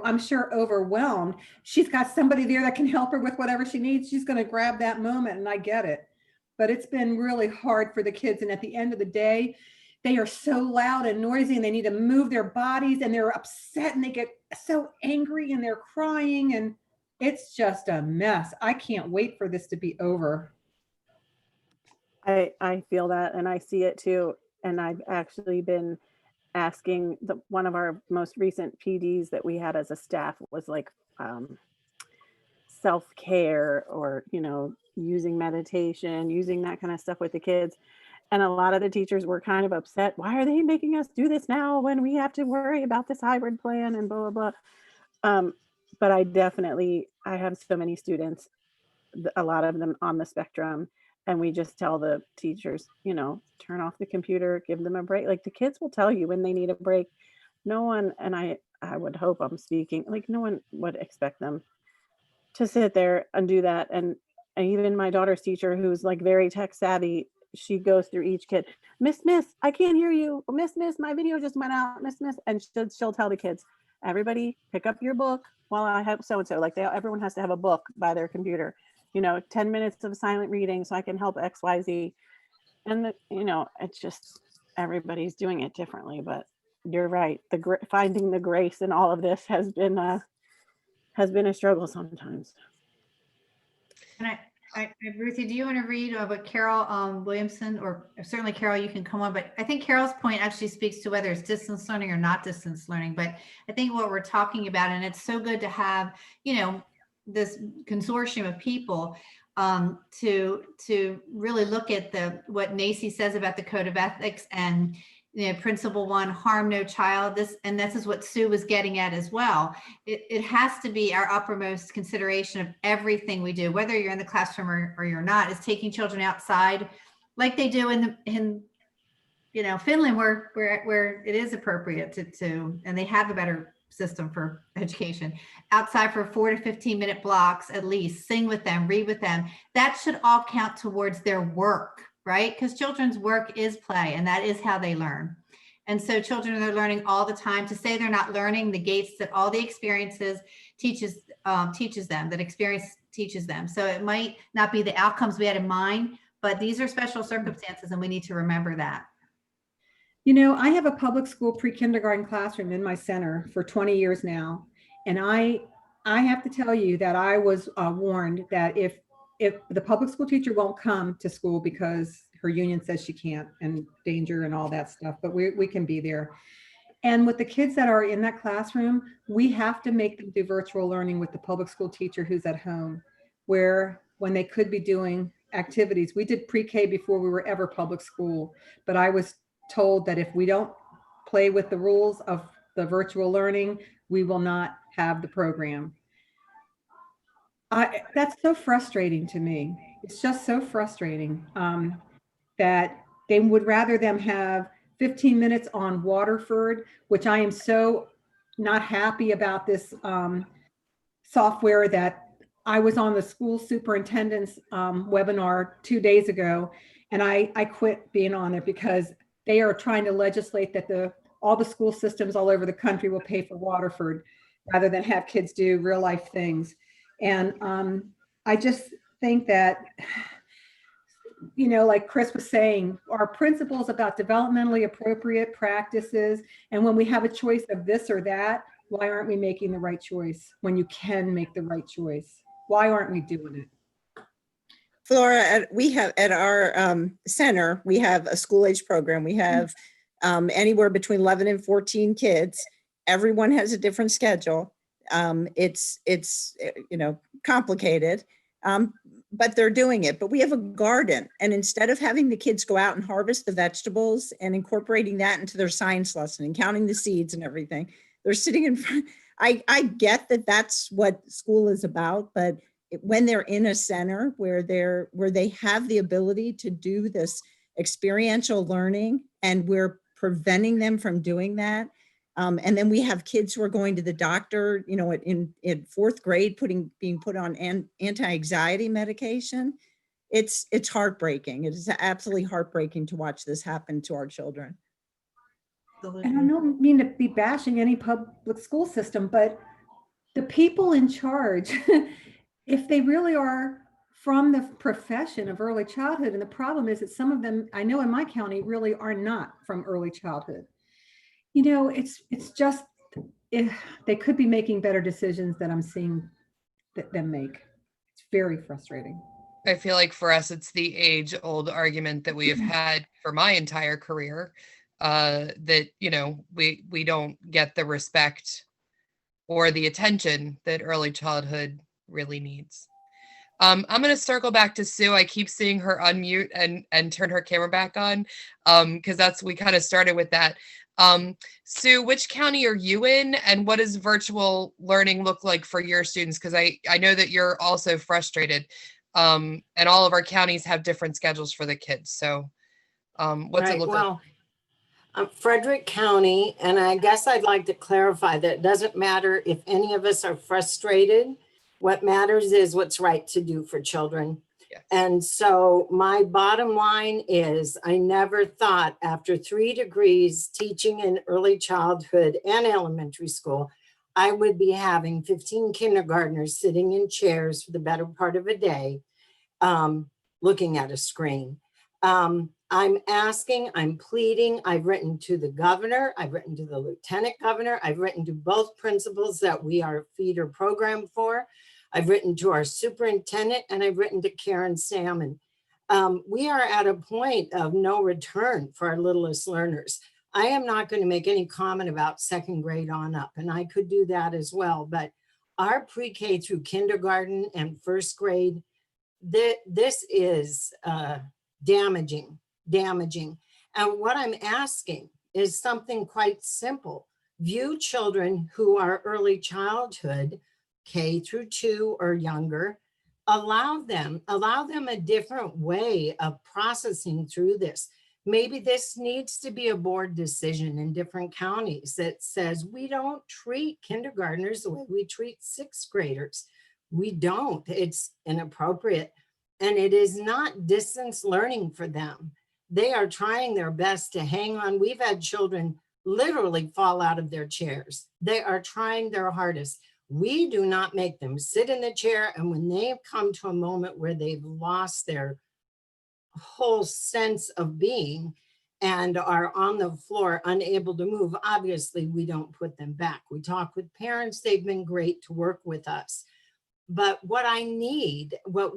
I'm sure, overwhelmed. She's got somebody there that can help her with whatever she needs. She's going to grab that moment, and I get it. But it's been really hard for the kids. And at the end of the day, they are so loud and noisy, and they need to move their bodies, and they're upset, and they get so angry, and they're crying, and it's just a mess. I can't wait for this to be over. I feel that, and I see it too. And I've actually been asking one of our most recent PDs that we had as a staff was like self-care, or, using meditation, using that kind of stuff with the kids. And a lot of the teachers were kind of upset. Why are they making us do this now when we have to worry about this hybrid plan and blah, blah, blah. But I have so many students, a lot of them on the spectrum. And we just tell the teachers, turn off the computer, give them a break. Like, the kids will tell you when they need a break. No one, and I would hope I'm speaking, like, no one would expect them to sit there and do that. And even my daughter's teacher, who's like very tech savvy, she goes through each kid, Miss, I can't hear you. Miss, my video just went out, Miss. And she'll tell the kids, everybody pick up your book while I have so-and-so. Like, everyone has to have a book by their computer. 10 minutes of silent reading so I can help XYZ. And, it's just, everybody's doing it differently. But you're right. Finding the grace in all of this has been a struggle sometimes. And Ruthie, do you want to read what Carol Williamson, or certainly Carol, you can come on, but I think Carol's point actually speaks to whether it's distance learning or not distance learning. But I think what we're talking about, and it's so good to have, this consortium of people to really look at what NACCE says about the code of ethics, and principle 1, harm no child. This is what Sue was getting at as well. It has to be our uppermost consideration of everything we do, whether you're in the classroom or you're not, is taking children outside like they do in Finland, where it is appropriate to, and they have a better system for education, outside for 4 to 15-minute blocks at least, sing with them, read with them. That should all count towards their work, right? Because children's work is play, and that is how they learn. And so children are learning all the time. To say they're not learning negates that all the experiences teaches them, that experience teaches them. So it might not be the outcomes we had in mind, but these are special circumstances, and we need to remember that. I have a public school pre-kindergarten classroom in my center for 20 years now. And I have to tell you that I was warned that if the public school teacher won't come to school because her union says she can't, and danger and all that stuff, but we can be there. And with the kids that are in that classroom, we have to make them do virtual learning with the public school teacher who's at home, where when they could be doing activities. We did pre-K before we were ever public school, but I was told that if we don't play with the rules of the virtual learning, we will not have the program. That's so frustrating to me. It's just so frustrating that they would rather them have 15 minutes on Waterford, which I am so not happy about this software that I was on the school superintendent's webinar 2 days ago, and I quit being on there because they are trying to legislate that all the school systems all over the country will pay for Waterford rather than have kids do real life things. And I just think that, like Chris was saying, our principles about developmentally appropriate practices, and when we have a choice of this or that, why aren't we making the right choice when you can make the right choice? Why aren't we doing it? Flora, we have at our center, we have a school age program. We have anywhere between 11 and 14 kids. Everyone has a different schedule. It's complicated, but they're doing it. But we have a garden, and instead of having the kids go out and harvest the vegetables and incorporating that into their science lesson and counting the seeds and everything, they're sitting in front. I get that that's what school is about, but when they're in a center where they have the ability to do this experiential learning, and we're preventing them from doing that. And then we have kids who are going to the doctor, in fourth grade, being put on anti-anxiety medication. It's heartbreaking. It is absolutely heartbreaking to watch this happen to our children. And I don't mean to be bashing any public school system, but the people in charge, if they really are from the profession of early childhood, and the problem is that some of them, I know in my county, really are not from early childhood. It's just, they could be making better decisions than I'm seeing them make. It's very frustrating. I feel like for us, it's the age-old argument that we have had for my entire career, that, we don't get the respect or the attention that early childhood really needs. I'm going to circle back to Sue. I keep seeing her unmute and turn her camera back on, because we kind of started with that. Sue, which county are you in, and what does virtual learning look like for your students? Because I know that you're also frustrated, and all of our counties have different schedules for the kids. So what's it look like? Well, I'm Frederick County, and I guess I'd like to clarify that it doesn't matter if any of us are frustrated. What matters is what's right to do for children. Yes. And so my bottom line is, I never thought after 3 degrees teaching in early childhood and elementary school, I would be having 15 kindergartners sitting in chairs for the better part of a day, looking at a screen. I'm asking, I'm pleading, I've written to the governor, I've written to the lieutenant governor, I've written to both principals that we are a feeder program for. I've written to our superintendent, and I've written to Karen Salmon. We are at a point of no return for our littlest learners. I am not going to make any comment about second grade on up, and I could do that as well, but our pre-K through kindergarten and first grade, this is damaging. And what I'm asking is something quite simple. View children who are early childhood, K through 2 or younger, allow them a different way of processing through this. Maybe this needs to be a board decision in different counties that says we don't treat kindergartners the way we treat sixth graders. We don't. It's inappropriate. And it is not distance learning for them. They are trying their best to hang on. We've had children literally fall out of their chairs. They are trying their hardest. We do not make them sit in the chair. And when they've come to a moment where they've lost their whole sense of being and are on the floor unable to move, obviously we don't put them back. We talk with parents. They've been great to work with us. But what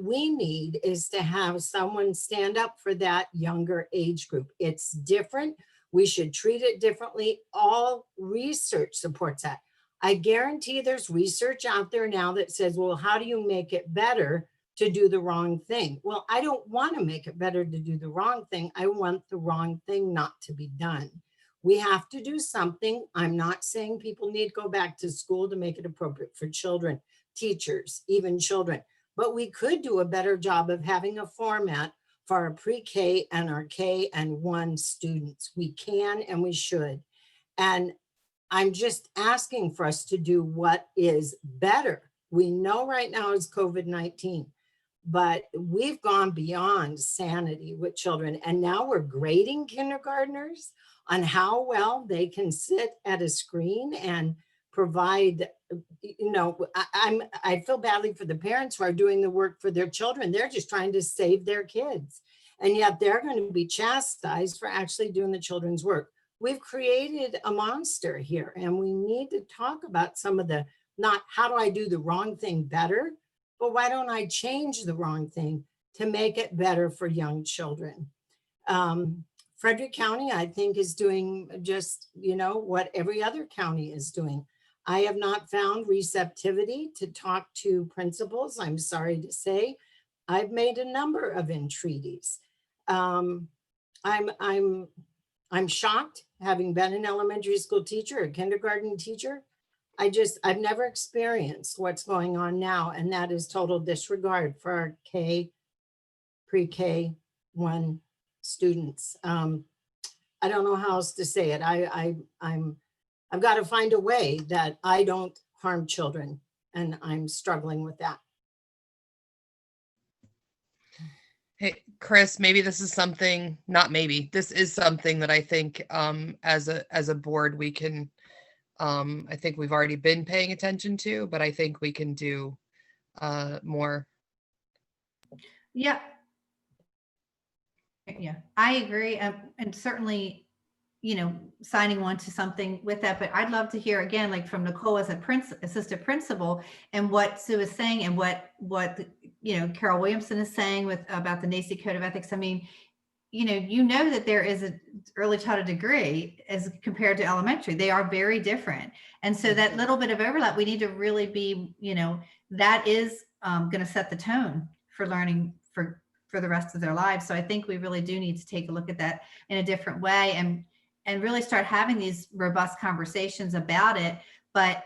we need is to have someone stand up for that younger age group. It's different. We should treat it differently. All research supports that. I guarantee there's research out there now that says, well, how do you make it better to do the wrong thing? Well, I don't want to make it better to do the wrong thing. I want the wrong thing not to be done. We have to do something. I'm not saying people need to go back to school to make it appropriate for children, teachers, even children, but we could do a better job of having a format for our pre-K and our K and 1 students. We can and we should. And I'm just asking for us to do what is better. We know right now is COVID-19, but we've gone beyond sanity with children. And now we're grading kindergartners on how well they can sit at a screen and provide, I feel badly for the parents who are doing the work for their children. They're just trying to save their kids. And yet they're going to be chastised for actually doing the children's work. We've created a monster here, and we need to talk about some of the, not how do I do the wrong thing better, but why don't I change the wrong thing to make it better for young children? Frederick County, I think, is doing just, what every other county is doing. I have not found receptivity to talk to principals. I'm sorry to say. I've made a number of entreaties. I'm shocked, having been an elementary school teacher, a kindergarten teacher. I've never experienced what's going on now, and that is total disregard for our pre-K 1 students. I don't know how else to say it. I've got to find a way that I don't harm children, and I'm struggling with that. Hey, Chris, maybe this is something, not maybe, this is something that I think as a board we can, I think we've already been paying attention to, but I think we can do more. Yeah. Yeah, I agree. And certainly, signing on to something with that, but I'd love to hear again, like from Nicole as a assistant principal, and what Sue is saying, and what Carol Williamson is saying about the NACCE Code of Ethics. I mean, that there is an early childhood degree as compared to elementary. They are very different. And so that little bit of overlap, we need to really be, that is going to set the tone for learning for the rest of their lives. So I think we really do need to take a look at that in a different way and really start having these robust conversations about it. But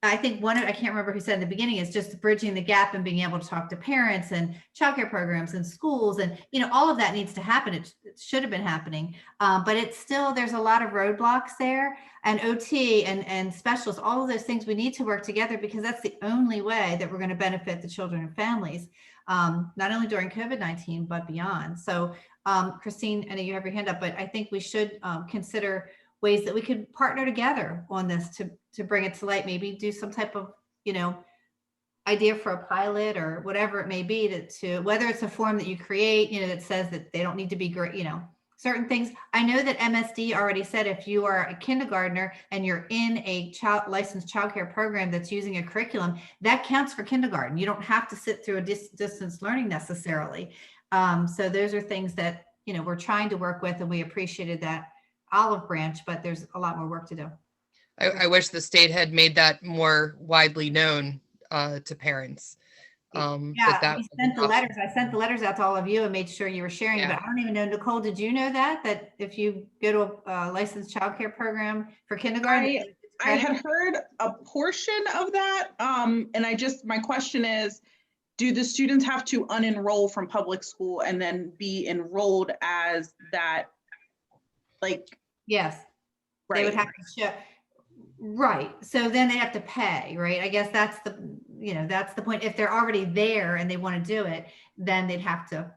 I think I can't remember who said in the beginning, is just bridging the gap and being able to talk to parents and childcare programs and schools, and all of that needs to happen. It should have been happening, but it's still, there's a lot of roadblocks there, and OT and specialists, all of those things we need to work together, because that's the only way that we're going to benefit the children and families, not only during COVID-19 but beyond. So Christine, I know you have your hand up, but I think we should consider ways that we could partner together on this to bring it to light. Maybe do some type of, idea for a pilot or whatever it may be to whether it's a form that you create, that says that they don't need to be great, certain things. I know that MSD already said if you are a kindergartner and you're in a licensed childcare program that's using a curriculum, that counts for kindergarten. You don't have to sit through a distance learning necessarily. So those are things that, we're trying to work with, and we appreciated that olive branch, but there's a lot more work to do. I wish the state had made that more widely known to parents. Yeah, we sent the letters. I sent the letters out to all of you and made sure you were sharing. Yeah. But I don't even know, Nicole, did you know that if you go to a licensed childcare program for kindergarten? I had heard a portion of that. And my question is, do the students have to unenroll from public school and then be enrolled as that Like, Yes. They would right, have to show, right. So then they have to pay, right? I guess that's the, that's the point. If they're already there and they want to do it, then they'd have to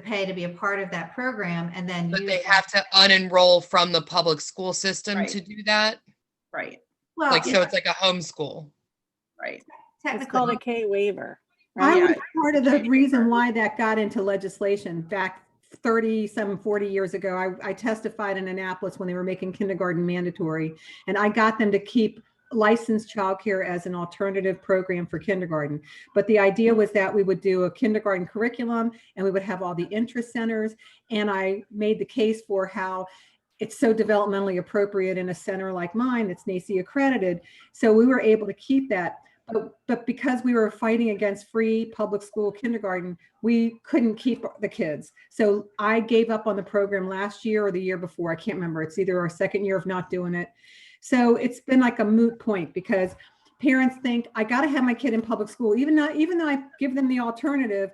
pay to be a part of that program and then But use they that. have to unenroll from the public school system Right. to do that. right, Well, Like, so it's like a homeschool. right. It's called technically, a K waiver. I right? was Yeah. part of the reason why that got into legislation back 40 years ago. I testified in Annapolis when they were making kindergarten mandatory, and I got them to keep licensed childcare as an alternative program for kindergarten. But the idea was that we would do a kindergarten curriculum and we would have all the interest centers. And I made the case for how it's so developmentally appropriate in a center like mine that's NACE accredited. So we were able to keep that. But because we were fighting against free public school kindergarten, we couldn't keep the kids. So I gave up on the program last year or the year before. I can't remember. It's either our second year of not doing it. So it's been like a moot point because parents think I got to have my kid in public school, even though I give them the alternative,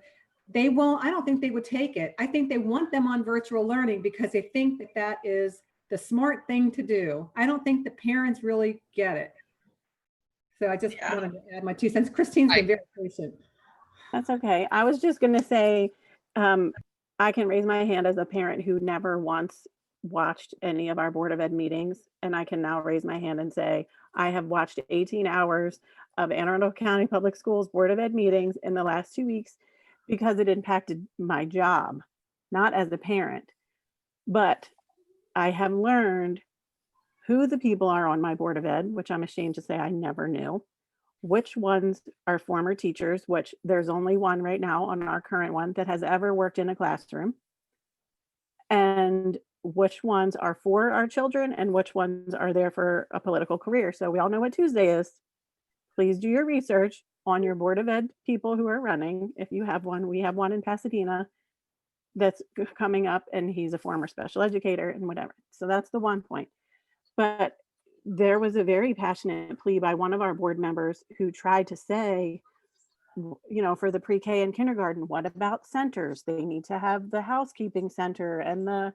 they won't. I don't think they would take it. I think they want them on virtual learning because they think that that is the smart thing to do. I don't think the parents really get it. So I just Yeah. wanted to add my 2 cents. Christine's been very patient. That's okay. I was just going to say, I can raise my hand as a parent who never once watched any of our Board of Ed meetings. And I can now raise my hand and say, I have watched 18 hours of Anne Arundel County Public Schools Board of Ed meetings in the last 2 weeks because it impacted my job, not as a parent. But I have learned who the people are on my Board of Ed, which I'm ashamed to say I never knew. Which ones are former teachers, which there's only one right now on our current one that has ever worked in a classroom. And which ones are for our children and which ones are there for a political career. So we all know what Tuesday is. Please do your research on your Board of Ed people who are running. If you have one, we have one in Pasadena that's coming up and he's a former special educator and whatever. So that's the one point. But there was a very passionate plea by one of our board members who tried to say, for the pre-K and kindergarten, what about centers? They need to have the housekeeping center and the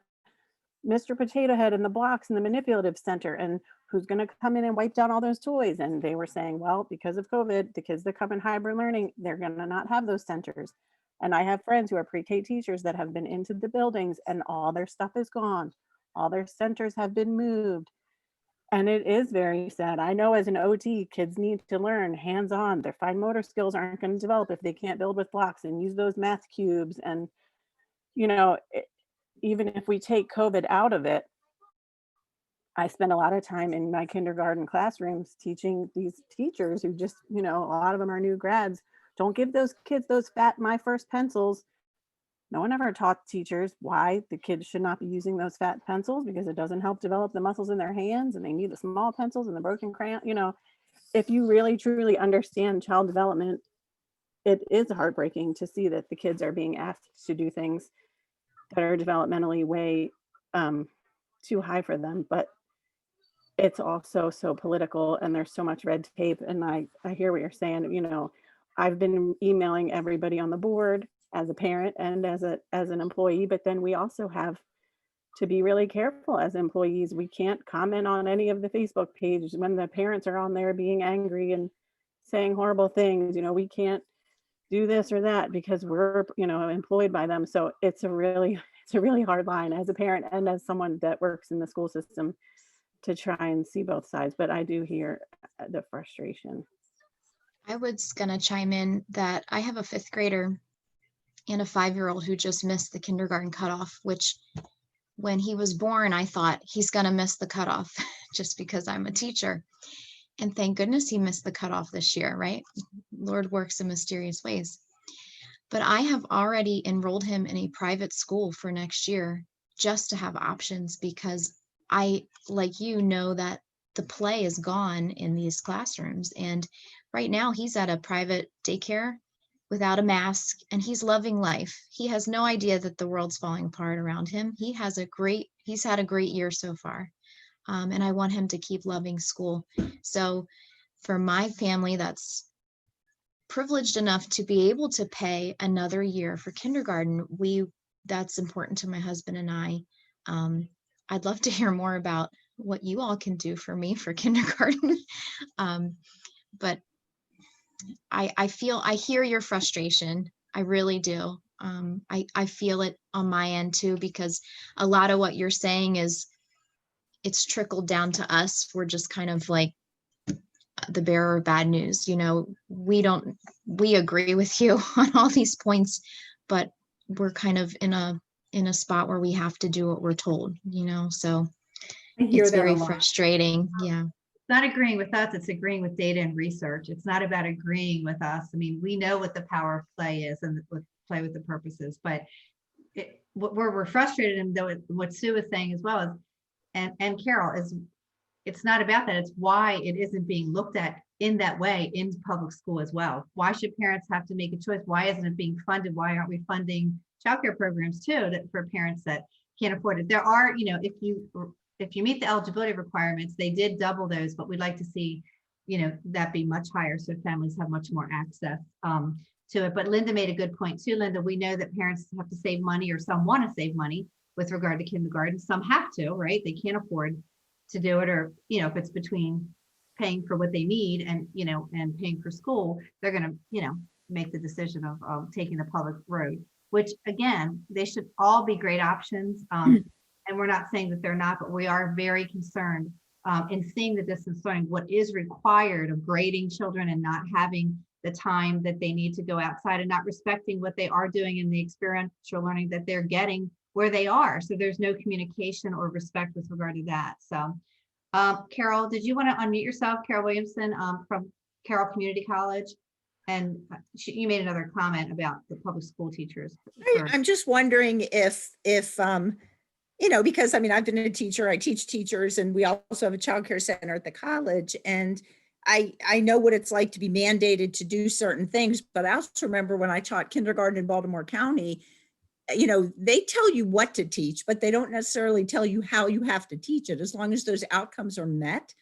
Mr. Potato Head and the blocks and the manipulative center. And who's going to come in and wipe down all those toys? And they were saying, well, because of COVID, the kids that come in hybrid learning, they're going to not have those centers. And I have friends who are pre-K teachers that have been into the buildings and all their stuff is gone. All their centers have been moved. And it is very sad. I know as an OT, kids need to learn hands-on. Their fine motor skills aren't going to develop if they can't build with blocks and use those math cubes. And, even if we take COVID out of it, I spend a lot of time in my kindergarten classrooms teaching these teachers who just, a lot of them are new grads. Don't give those kids those fat My First pencils. No one ever taught teachers why the kids should not be using those fat pencils because it doesn't help develop the muscles in their hands and they need the small pencils and the broken crayon. If you really truly understand child development, it is heartbreaking to see that the kids are being asked to do things that are developmentally way too high for them. But it's also so political and there's so much red tape. And I hear what you're saying. I've been emailing everybody on the board as a parent and as an employee, but then we also have to be really careful as employees. We can't comment on any of the Facebook pages when the parents are on there being angry and saying horrible things. We can't do this or that because we're employed by them. So it's a really hard line as a parent and as someone that works in the school system to try and see both sides. But I do hear the frustration. I was gonna chime in that I have a 5th grader and a 5-year-old who just missed the kindergarten cutoff, which when he was born, I thought he's gonna miss the cutoff just because I'm a teacher. And thank goodness he missed the cutoff this year, right? Lord works in mysterious ways. But I have already enrolled him in a private school for next year just to have options because I, like know that the play is gone in these classrooms. And right now he's at a private daycare without a mask and he's loving life. He has no idea that the world's falling apart around him. He's had a great year so far. And I want him to keep loving school. So for my family that's privileged enough to be able to pay another year for kindergarten, that's important to my husband and I. I'd love to hear more about what you all can do for me for kindergarten. But I hear your frustration. I really do. I feel it on my end too, because a lot of what you're saying is it's trickled down to us. We're just kind of like the bearer of bad news. You know, we agree with you on all these points, but we're kind of in a spot where we have to do what we're told, you know, so I hear it's that a very lot. frustrating. Yeah. It's not agreeing with us, it's agreeing with data and research. It's not about agreeing with us. I mean, we know what the power of play is and what play with the purposes, but what we're frustrated, and though what Sue is saying as well is, and Carol, is it's not about that. It's why it isn't being looked at in that way in public school as well. Why should parents have to make a choice? Why isn't it being funded? Why aren't we funding childcare programs too, for parents that can't afford it? There are, you know, if you meet the eligibility requirements, they did double those, but we'd like to see, you know, that be much higher so families have much more access to it. But Linda made a good point too, Linda. We know that parents have to save money, or some want to save money with regard to kindergarten. Some have to, right? They can't afford to do it, or, you know, if it's between paying for what they need and, you know, and paying for school, they're going to, you know, make the decision of taking the public road, which again, they should all be great options. And we're not saying that they're not, but we are very concerned in seeing the distance learning, what is required of grading children and not having the time that they need to go outside, and not respecting what they are doing in the experiential learning that they're getting where they are. So there's no communication or respect with regard to that. So Carol, did you want to unmute yourself? Carol Williamson from Carroll Community College. And you made another comment about the public school teachers. I'm just wondering if you know, because I mean, I've been a teacher, I teach teachers, and we also have a childcare center at the college. And I know what it's like to be mandated to do certain things, but I also remember when I taught kindergarten in Baltimore County, you know, they tell you what to teach, but they don't necessarily tell you how you have to teach it, as long as those outcomes are met.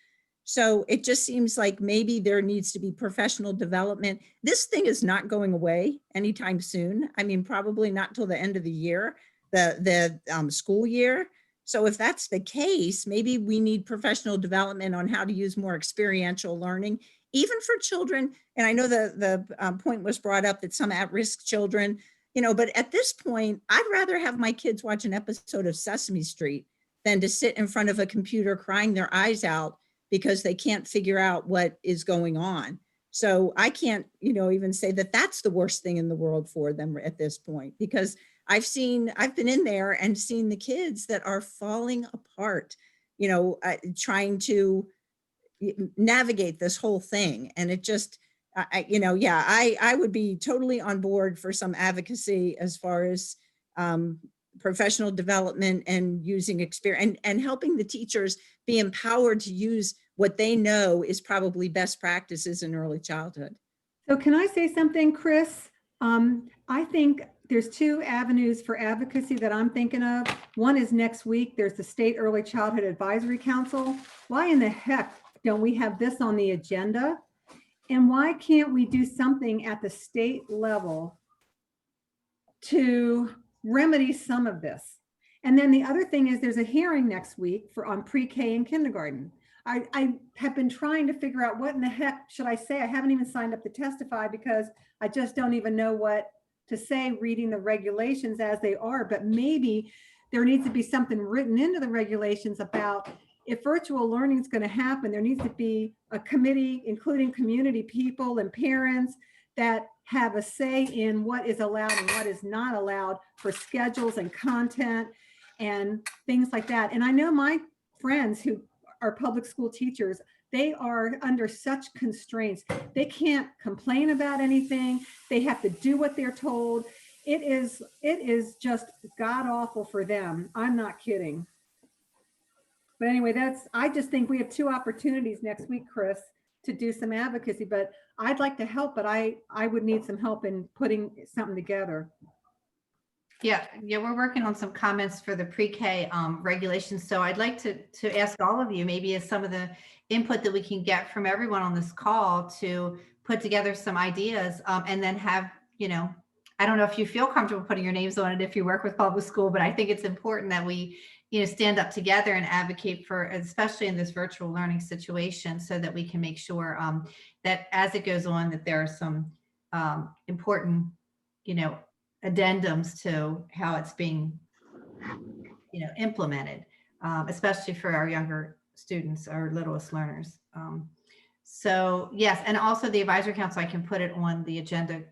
So it just seems like maybe there needs to be professional development. This thing is not going away anytime soon. I mean, probably not till the end of the year, the school year. So if that's the case, maybe we need professional development on how to use more experiential learning, even for children. And I know the point was brought up that some at-risk children, you know, but at this point, I'd rather have my kids watch an episode of Sesame Street than to sit in front of a computer crying their eyes out because they can't figure out what is going on. So I can't, you know, even say that that's the worst thing in the world for them at this point, because I've been in there and seen the kids that are falling apart, you know, trying to navigate this whole thing. And it just, you know, yeah, I would be totally on board for some advocacy as far as professional development and using experience and helping the teachers be empowered to use what they know is probably best practices in early childhood. So can I say something, Chris? I think there's two avenues for advocacy that I'm thinking of. One is next week, there's the State Early Childhood Advisory Council. Why in the heck don't we have this on the agenda? And why can't we do something at the state level to remedy some of this? And then the other thing is there's a hearing next week on pre-K and kindergarten. I have been trying to figure out what in the heck should I say. I haven't even signed up to testify because I just don't even know what to say reading the regulations as they are. But maybe there needs to be something written into the regulations about if virtual learning is going to happen, there needs to be a committee, including community people and parents, that have a say in what is allowed and what is not allowed for schedules and content and things like that. And I know my friends who are public school teachers, they are under such constraints. They can't complain about anything. They have to do what they're told. It is just god awful for them. I'm not kidding. But anyway, I just think we have two opportunities next week, Chris, to do some advocacy, but I'd like to help, but I would need some help in putting something together. Yeah, we're working on some comments for the pre-K regulations. So I'd like to ask all of you, maybe as some of the input that we can get from everyone on this call, to put together some ideas and then have, you know, I don't know if you feel comfortable putting your names on it if you work with public school, but I think it's important that we stand up together and advocate for, especially in this virtual learning situation, so that we can make sure that as it goes on, that there are some important, addendums to how it's being, implemented, especially for our younger students, our littlest learners. So yes, and also the advisory council, I can put it on the agenda,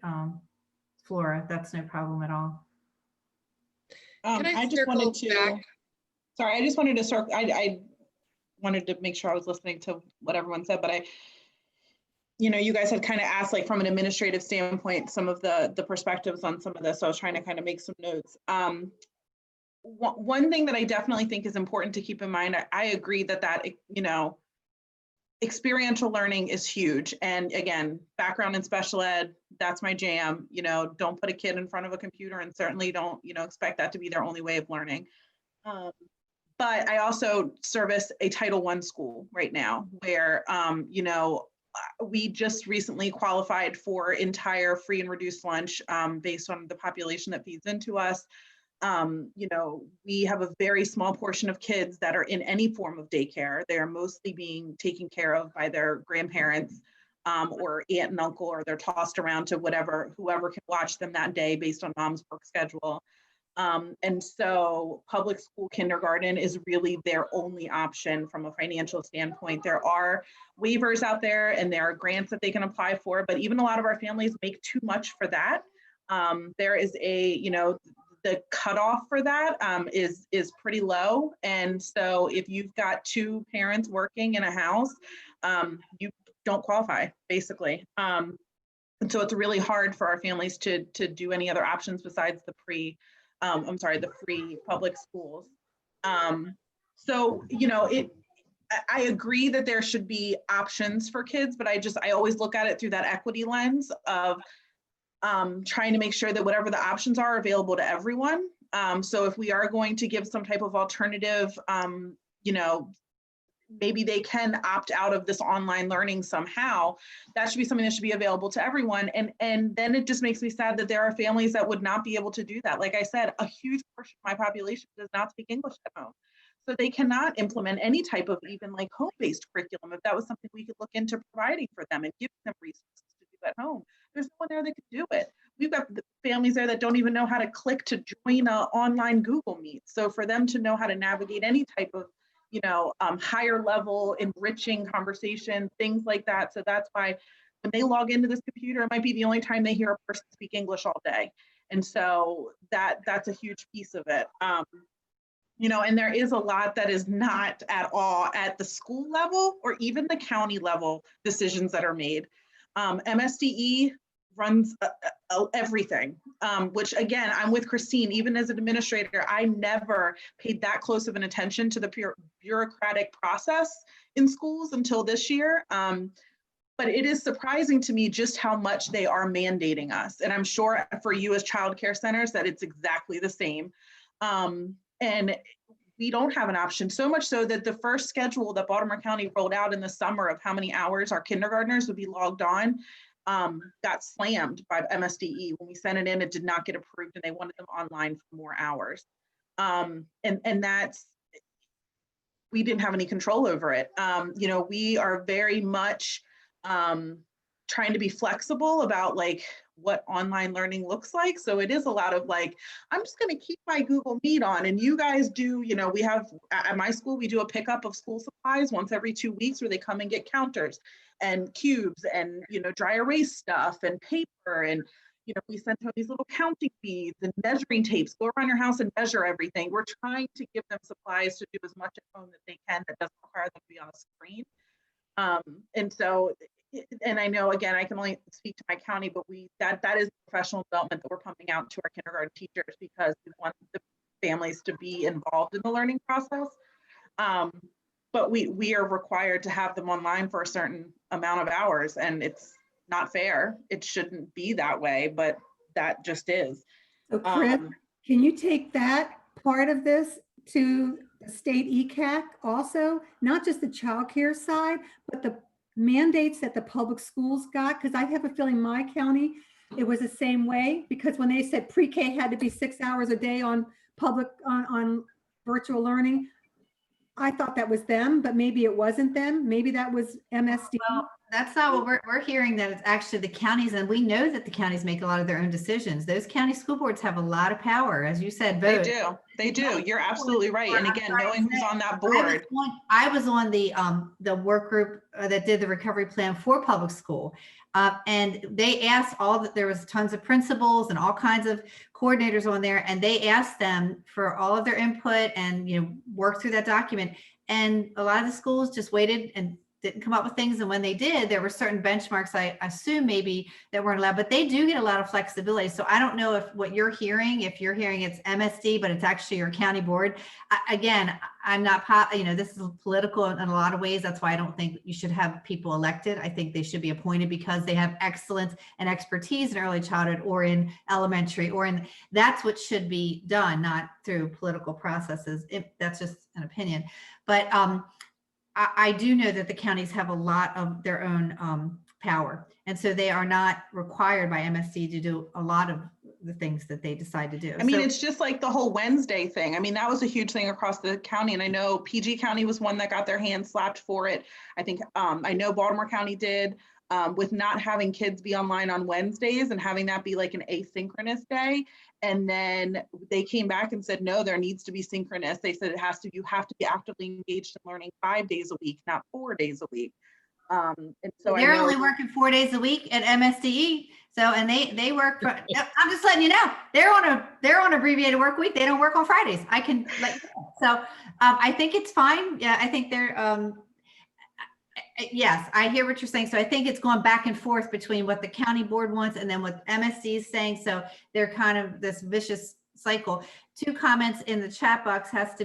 Flora. That's no problem at all. Can I I just circle wanted to, back? sorry, I just wanted to circle, I wanted to make sure I was listening to what everyone said, but you guys had kind of asked, like, from an administrative standpoint, some of the perspectives on some of this. So I was trying to kind of make some notes. One thing that I definitely think is important to keep in mind, I agree that experiential learning is huge. And again, background in special ed, that's my jam. Don't put a kid in front of a computer, and certainly don't, expect that to be their only way of learning. But I also service a Title I school right now where, we just recently qualified for entire free and reduced lunch based on the population that feeds into us. We have a very small portion of kids that are in any form of daycare. They're mostly being taken care of by their grandparents or aunt and uncle, or they're tossed around to whoever can watch them that day based on mom's work schedule. And so public school kindergarten is really their only option from a financial standpoint. There are waivers out there and there are grants that they can apply for, but even a lot of our families make too much for that. There is the cutoff for that is pretty low. And so if you've got two parents working in a house, you don't qualify, basically. And so it's really hard for our families to do any other options besides the free public schools. So, I agree that there should be options for kids, but I always look at it through that equity lens of trying to make sure that whatever the options are available to everyone. So if we are going to give some type of alternative, maybe they can opt out of this online learning somehow. That should be something that should be available to everyone. And then it just makes me sad that there are families that would not be able to do that. Like I said, a huge portion of my population does not speak English at home. So they cannot implement any type of even like home-based curriculum. If that was something we could look into providing for them and give them resources to do at home, there's no one there that could do it. We've got families there that don't even know how to click to join an online Google Meet. So for them to know how to navigate any type of higher level enriching conversation, things like that. So that's why when they log into this computer, it might be the only time they hear a person speak English all day. And so that's a huge piece of it. And there is a lot that is not at all at the school level or even the county level decisions that are made. MSDE runs everything, which again, I'm with Christine. Even as an administrator, I never paid that close of an attention to the bureaucratic process in schools until this year. But it is surprising to me just how much they are mandating us. And I'm sure for you as childcare centers that it's exactly the same. And we don't have an option, so much so that the first schedule that Baltimore County rolled out in the summer of how many hours our kindergartners would be logged on got slammed by MSDE. When we sent it in, it did not get approved and they wanted them online for more hours. And that's, we didn't have any control over it. We are very much trying to be flexible about like what online learning looks like. So it is a lot of like, I'm just going to keep my Google Meet on and you guys do, we have at my school, we do a pickup of school supplies once every 2 weeks where they come and get counters and cubes and, dry erase stuff and paper. And, we send home these little counting beads and measuring tapes, go around your house and measure everything. We're trying to give them supplies to do as much at home that they can that doesn't require them to be on a screen. And so, and I know, again, I can only speak to my county, but that is professional development that we're pumping out to our kindergarten teachers because we want the families to be involved in the learning process. But we are required to have them online for a certain amount of hours, and it's not fair. It shouldn't be that way, but that just is. So Chris, can you take that part of this to the state ECAC also, not just the childcare side, but the mandates that the public schools got? Because I have a feeling my county, it was the same way, because when they said pre-K had to be 6 hours a day on public, on virtual learning. I thought that was them, but maybe it wasn't them. Maybe that was MSD. Well, that's not what we're hearing, that it's actually the counties, and we know that the counties make a lot of their own decisions. Those county school boards have a lot of power, as you said, They vote. do. They do. You're absolutely right. And again, knowing who's on that board. I was on the work group that did the recovery plan for public school. And they asked there was tons of principals and all kinds of coordinators on there, and they asked them for all of their input and, work through that document. And a lot of the schools just waited and didn't come up with things. And when they did, there were certain benchmarks, I assume maybe, that weren't allowed, but they do get a lot of flexibility. So I don't know if what you're hearing, if you're hearing it's MSD, but it's actually your county board. Again, I'm not, this is political in a lot of ways. That's why I don't think you should have people elected. I think they should be appointed because they have excellence and expertise in early childhood or in elementary that's what should be done, not through political processes. That's just an opinion. But I do know that the counties have a lot of their own power. And so they are not required by MSD to do a lot of the things that they decide to do. I mean, it's just like the whole Wednesday thing. I mean, that was a huge thing across the county. And I know PG County was one that got their hands slapped for it. I think, I know Baltimore County did, with not having kids be online on Wednesdays and having that be like an asynchronous day. And then they came back and said, no, there needs to be synchronous. They said you have to be actively engaged in learning 5 days a week, not 4 days a week. And so they're only working 4 days a week at MSDE. So, and they work for, I'm just letting you know, they're on abbreviated work week. They don't work on Fridays. I can let you know. So I think it's fine. Yeah, I think they're, yes, I hear what you're saying. So I think it's going back and forth between what the county board wants and then what MSD is saying. So they're kind of this vicious cycle. 2 comments in the chat box has to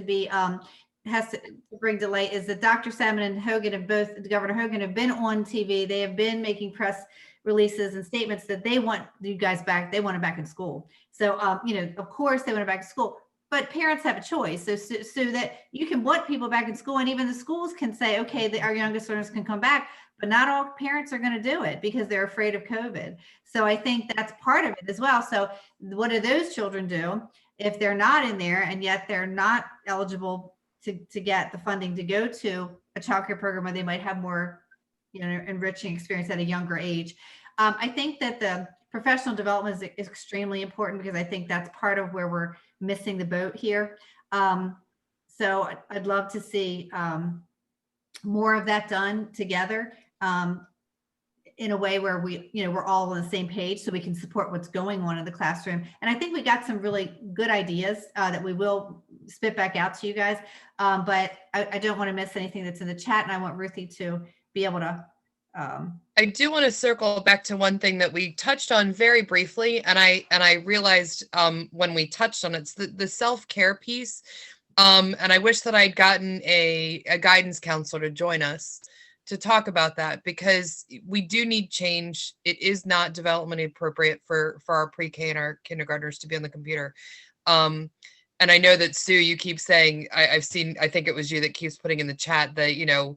bring delay is that Dr. Salmon and Hogan have both, Governor Hogan, have been on TV. They have been making press releases and statements that they want you guys back. They want it back in school. So, of course they want it back in school, but parents have a choice. So that you can want people back in school, and even the schools can say, okay, our youngest learners can come back, but not all parents are going to do it because they're afraid of COVID. So I think that's part of it as well. So what do those children do if they're not in there and yet they're not eligible to get the funding to go to a childcare program where they might have more, enriching experience at a younger age? I think that the professional development is extremely important because I think that's part of where we're missing the boat here. So I'd love to see more of that done together in a way where we're all on the same page so we can support what's going on in the classroom. And I think we got some really good ideas that we will spit back out to you guys. But I don't want to miss anything that's in the chat, and I want Ruthie to be able to. I do want to circle back to one thing that we touched on very briefly, and I realized when we touched on it, it's the self-care piece. And I wish that I'd gotten a guidance counselor to join us to talk about that, because we do need change. It is not developmentally appropriate for our pre-K and our kindergartners to be on the computer. And I know that, Sue, you keep saying, I think it was you that keeps putting in the chat that,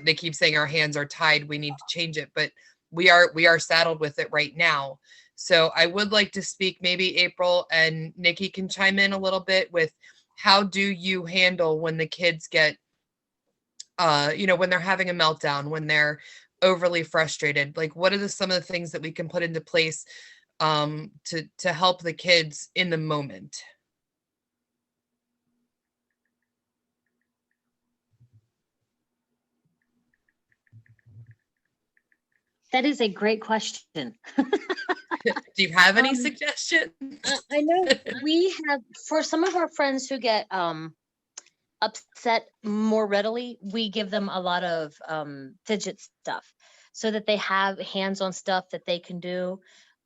they keep saying our hands are tied, we need to change it, but we are saddled with it right now. So I would like to speak, maybe April and Nikki can chime in a little bit with how do you handle when the kids get, when they're having a meltdown, when they're overly frustrated, like what are some of the things that we can put into place to help the kids in the moment? That is a great question. Do you have any suggestions? I know we have, for some of our friends who get upset more readily, we give them a lot of fidget stuff so that they have hands-on stuff that they can do.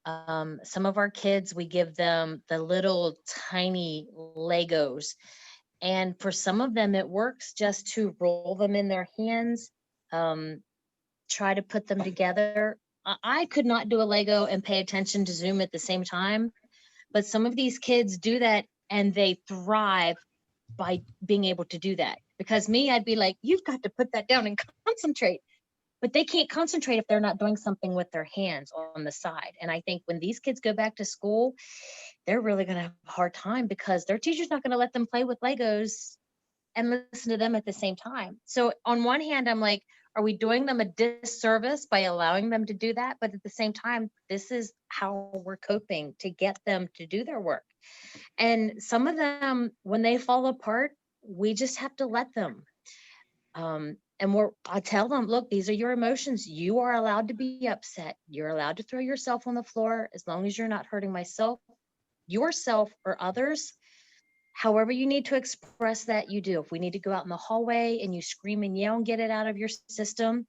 Some of our kids, we give them the little tiny Legos. And for some of them, it works just to roll them in their hands, try to put them together. I could not do a Lego and pay attention to Zoom at the same time, but some of these kids do that and they thrive by being able to do that. Because me, I'd be like, you've got to put that down and concentrate. but they can't concentrate if they're not doing something with their hands on the side. And I think when these kids go back to school, they're really going to have a hard time because their teacher's not going to let them play with Legos and listen to them at the same time. So on one hand, I'm like, are we doing them a disservice by allowing them to do that? But at the same time, this is how we're coping to get them to do their work. And some of them, when they fall apart, we just have to let them. I tell them, look, these are your emotions. You are allowed to be upset. You're allowed to throw yourself on the floor as long as you're not hurting yourself or others. However you need to express that, you do. If we need to go out in the hallway and you scream and yell and get it out of your system,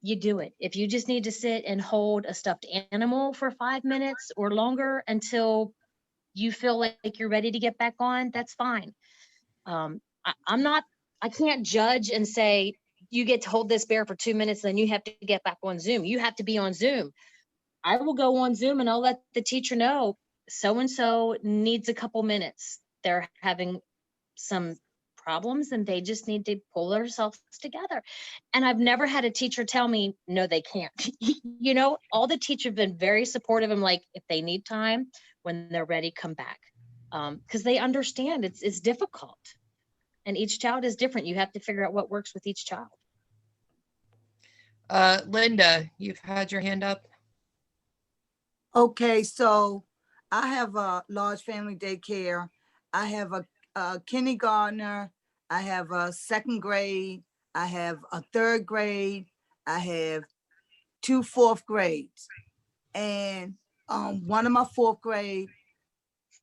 you do it. If you just need to sit and hold a stuffed animal for 5 minutes or longer until you feel like you're ready to get back on, that's fine. I can't judge and say, you get to hold this bear for 2 minutes, then you have to get back on Zoom. You have to be on Zoom. I will go on Zoom and I'll let the teacher know so-and-so needs a couple minutes. They're having some problems and they just need to pull themselves together. And I've never had a teacher tell me, no, they can't. You know, all the teachers have been very supportive. I'm like, if they need time, when they're ready, come back. Because they understand it's difficult. And each child is different. You have to figure out what works with each child. Linda, you've had your hand up. Okay, so I have a large family daycare. I have a kindergartner. I have a second grade. I have a third grade. I have 2 fourth grades. And one of my fourth grade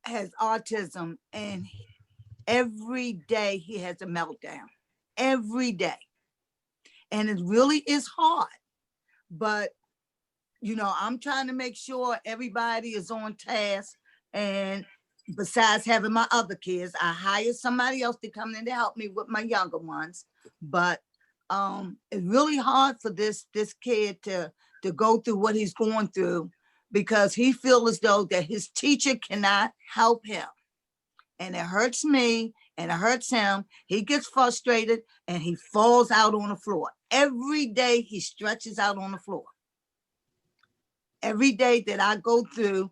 has autism, and every day he has a meltdown. Every day. And it really is hard. But, you know, I'm trying to make sure everybody is on task. And besides having my other kids, I hired somebody else to come in to help me with my younger ones. But it's really hard for this kid to go through what he's going through, because he feels as though that his teacher cannot help him. And it hurts me and it hurts him. He gets frustrated and he falls out on the floor. Every day he stretches out on the floor. Every day that I go through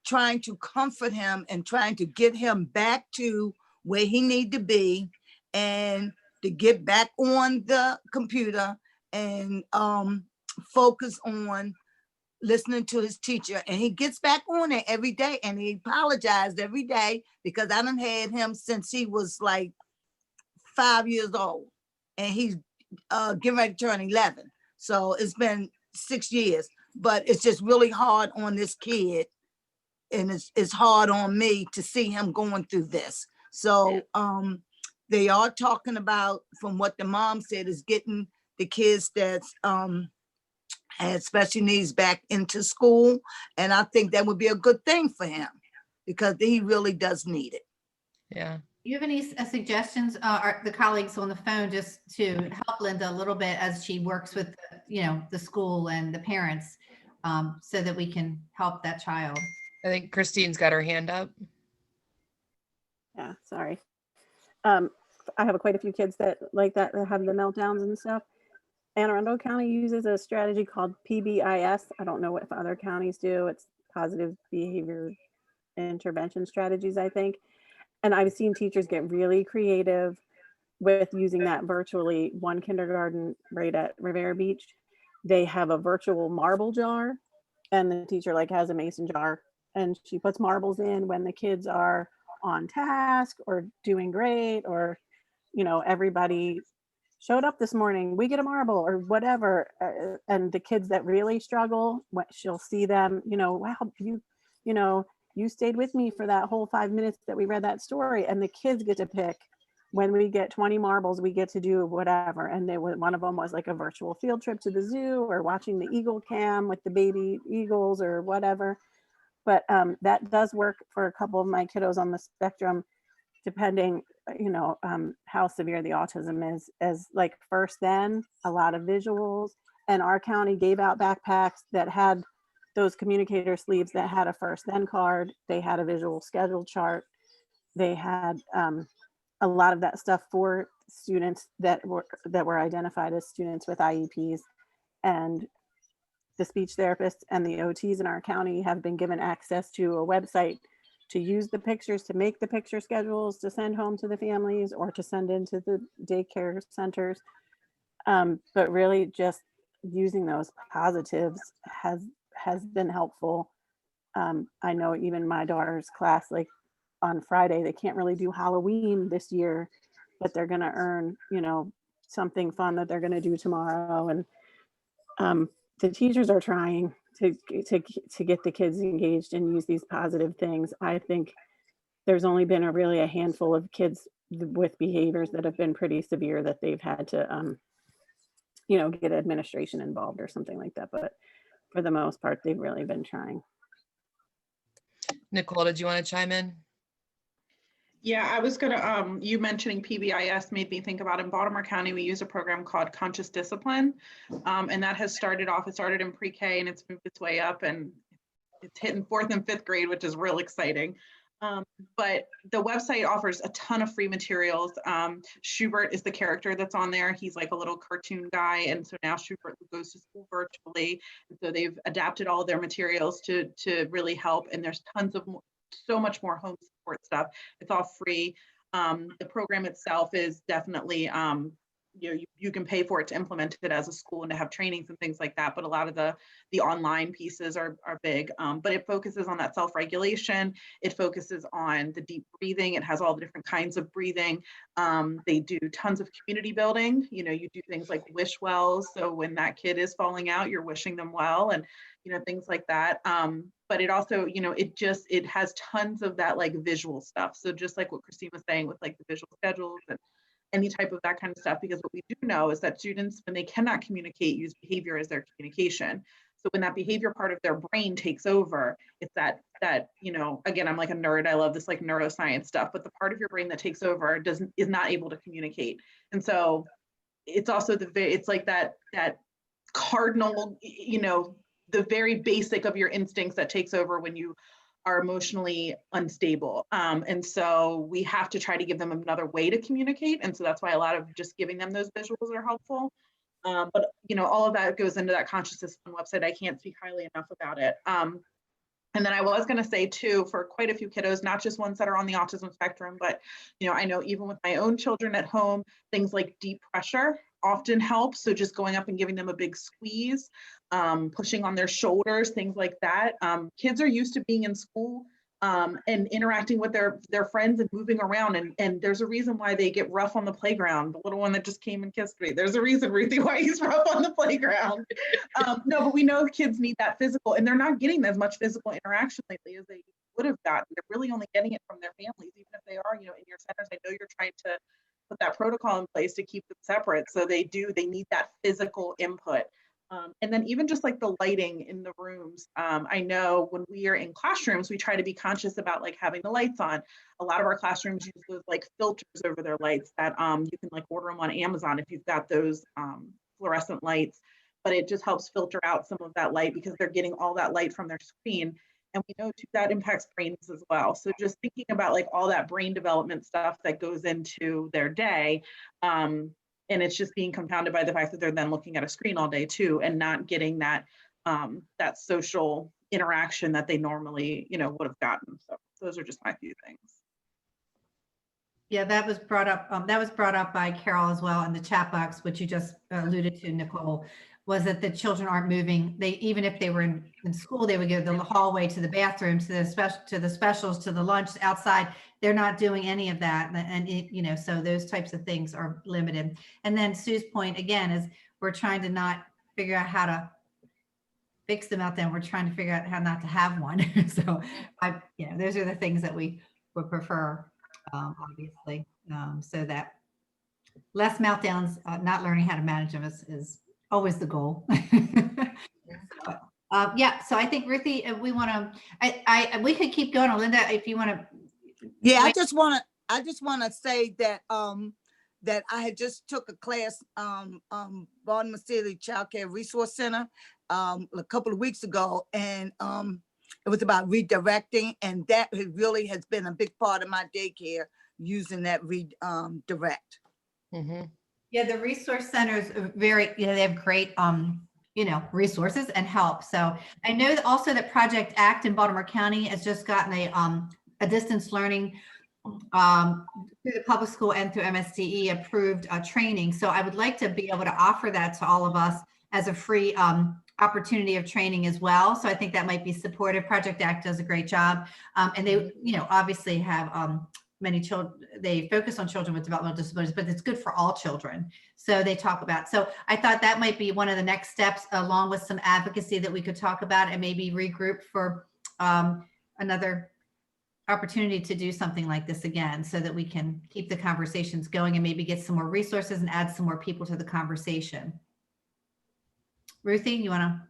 trying to comfort him and trying to get him back to where he need to be, and to get back on the computer and focus on listening to his teacher. And he gets back on it every day, and he apologized every day, because I done had him since he was like 5 years old, and he's getting ready to turn 11. So it's been 6 years, but it's just really hard on this kid. And it's hard on me to see him going through this. So they are talking about, from what the mom said, is getting the kids that's had special needs back into school. And I think that would be a good thing for him, because he really does need it. Yeah. Do you have any suggestions, or the colleagues on the phone, just to help Linda a little bit as she works with, the school and the parents, so that we can help that child? I think Christine's got her hand up. Yeah, sorry. I have quite a few kids that have the meltdowns and stuff. Anne Arundel County uses a strategy called PBIS. I don't know if other counties do. It's positive behavior intervention strategies, I think. And I've seen teachers get really creative with using that virtually. One kindergarten right at Rivera Beach, they have a virtual marble jar, and the teacher has a mason jar, and she puts marbles in when the kids are on task or doing great, or, everybody showed up this morning, we get a marble or whatever. And the kids that really struggle, she'll see them, wow, you stayed with me for that whole 5 minutes that we read that story. And the kids get to pick, when we get 20 marbles, we get to do whatever. And one of them was like a virtual field trip to the zoo, or watching the eagle cam with the baby eagles or whatever. But that does work for a couple of my kiddos on the spectrum, depending, how severe the autism is. As like first then, a lot of visuals, and our county gave out backpacks that had those communicator sleeves that had a first then card. They had a visual schedule chart. They had a lot of that stuff for students that were identified as students with IEPs. And the speech therapists and the OTs in our county have been given access to a website to use the pictures, to make the picture schedules, to send home to the families or to send into the daycare centers. But really just using those positives has been helpful. I know even my daughter's class, like on Friday, they can't really do Halloween this year, but they're going to earn, you know, something fun that they're going to do tomorrow. And the teachers are trying to get the kids engaged and use these positive things. I think there's only been a handful of kids with behaviors that have been pretty severe that they've had to, you know, get administration involved or something like that. But for the most part, they've really been trying. Nicole, did you want to chime in? Yeah, I was gonna, you mentioning PBIS made me think about in Baltimore County, we use a program called Conscious Discipline. And that has started off, it started in pre-K and it's moved its way up and it's hitting 4th and 5th grade, which is real exciting. But the website offers a ton of free materials. Schubert is the character that's on there. He's like a little cartoon guy. And so now Schubert goes to school virtually. And so they've adapted all their materials to really help. And there's tons of so much more home support stuff. It's all free. The program itself is definitely, you know, you can pay for it to implement it as a school and to have trainings and things like that. But a lot of the online pieces are big, but it focuses on that self-regulation. It focuses on the deep breathing. It has all the different kinds of breathing. They do tons of community building. You know, you do things like wish wells. So when that kid is falling out, you're wishing them well and, you know, things like that. But it also, you know, it has tons of that like visual stuff. So just like what Christine was saying with like the visual schedules and any type of that kind of stuff, because what we do know is that students, when they cannot communicate, use behavior as their communication. So when that behavior part of their brain takes over, it's that, you know, again, I'm like a nerd. I love this like neuroscience stuff, but the part of your brain that takes over is not able to communicate. And so it's also it's like that cardinal, you know, the very basic of your instincts that takes over when you are emotionally unstable. And so we have to try to give them another way to communicate. And so that's why a lot of just giving them those visuals are helpful. But, you know, all of that goes into that Conscious Discipline website. I can't speak highly enough about it. And then I was going to say too, for quite a few kiddos, not just ones that are on the autism spectrum, but, you know, I know even with my own children at home, things like deep pressure often help. So just going up and giving them a big squeeze, pushing on their shoulders, things like that. Kids are used to being in school and interacting with their friends and moving around. And there's a reason why they get rough on the playground. The little one that just came and kissed me. There's a reason, Ruthie, why he's rough on the playground. No, but we know kids need that physical, and they're not getting as much physical interaction lately as they would have gotten. They're really only getting it from their families, even if they are, you know, in your centers. I know you're trying to put that protocol in place to keep them separate. So they need that physical input. And then even just like the lighting in the rooms. I know when we are in classrooms, we try to be conscious about like having the lights on. A lot of our classrooms use those like filters over their lights that you can like order them on Amazon if you've got those fluorescent lights, but it just helps filter out some of that light because they're getting all that light from their screen. And we know too, that impacts brains as well. So just thinking about like all that brain development stuff that goes into their day, and it's just being compounded by the fact that they're then looking at a screen all day too, and not getting that that social interaction that they normally, you know, would have gotten. So those are just my few things. Yeah, that was brought up. That was brought up by Carol as well in the chat box, which you just alluded to, Nicole, was that the children aren't moving. They, even if they were in school, they would go the hallway to the bathroom, to the specials, to the lunch outside. They're not doing any of that. And it, you know, so those types of things are limited. And then Sue's point again is we're trying to not figure out how to fix them out there. We're trying to figure out how not to have one. So you know, those are the things that we would prefer, obviously, so that less meltdowns, not learning how to manage them is always the goal. Yeah, so I think Ruthie, we want to, we could keep going. Linda, if you want to. Yeah, I just want to say that that I had just took a class Baltimore City Child Care Resource Center a couple of weeks ago, and it was about redirecting, and that really has been a big part of my daycare, using that redirect. Mm-hmm. Yeah, the resource centers are very, you know, they have great resources and help. So I know that also that Project ACT in Baltimore County has just gotten a distance learning through the public school and through MSDE approved training. So I would like to be able to offer that to all of us as a free opportunity of training as well. So I think that might be supportive. Project ACT does a great job. And they, obviously have many children, they focus on children with developmental disabilities, but it's good for all children. So they talk about, so I thought that might be one of the next steps, along with some advocacy that we could talk about and maybe regroup for another opportunity to do something like this again, so that we can keep the conversations going and maybe get some more resources and add some more people to the conversation. Ruthie, you want to?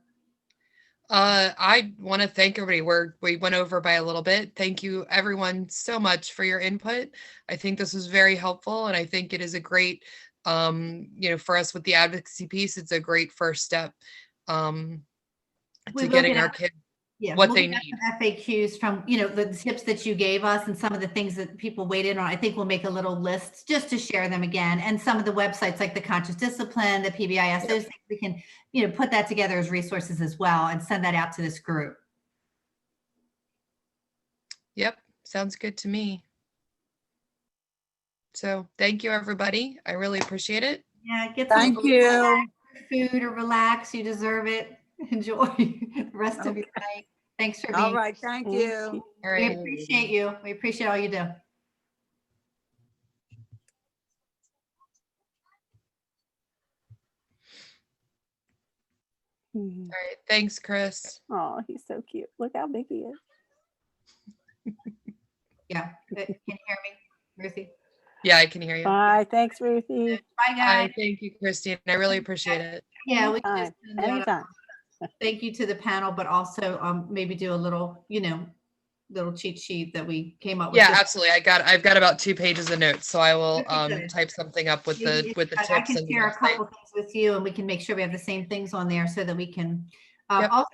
I want to thank everybody. We went over by a little bit. Thank you everyone so much for your input. I think this was very helpful, and I think it is a great, for us with the advocacy piece, it's a great first step to getting our kids what they need. FAQs from, the tips that you gave us and some of the things that people weighed in on. I think we'll make a little list just to share them again. And some of the websites like the Conscious Discipline, the PBIS, those things we can, put that together as resources as well and send that out to this group. Yep. Sounds good to me. So thank you, everybody. I really appreciate it. Yeah, get Thank you. Food or relax. You deserve it. Enjoy the rest of your night. Thanks for being All right. Thank you. All We right. appreciate you. We appreciate all you do. All right. Thanks, Chris. Oh, he's so cute. Look how big he is. Yeah. Can you hear me, Ruthie? Yeah, I can hear you. Bye. Thanks, Ruthie. Bye, guys. Thank you, Christine. I really appreciate it. Yeah, we Anytime. just send out Anytime. thank you to the panel, but also maybe do a little, little cheat sheet that we came up with. Yeah, just- absolutely. I've got about 2 pages of notes, so I will Okay, good. type something up with I the tips. can and the share a website. couple things with you and we can make sure we have the same things on there so that we can Yep. also,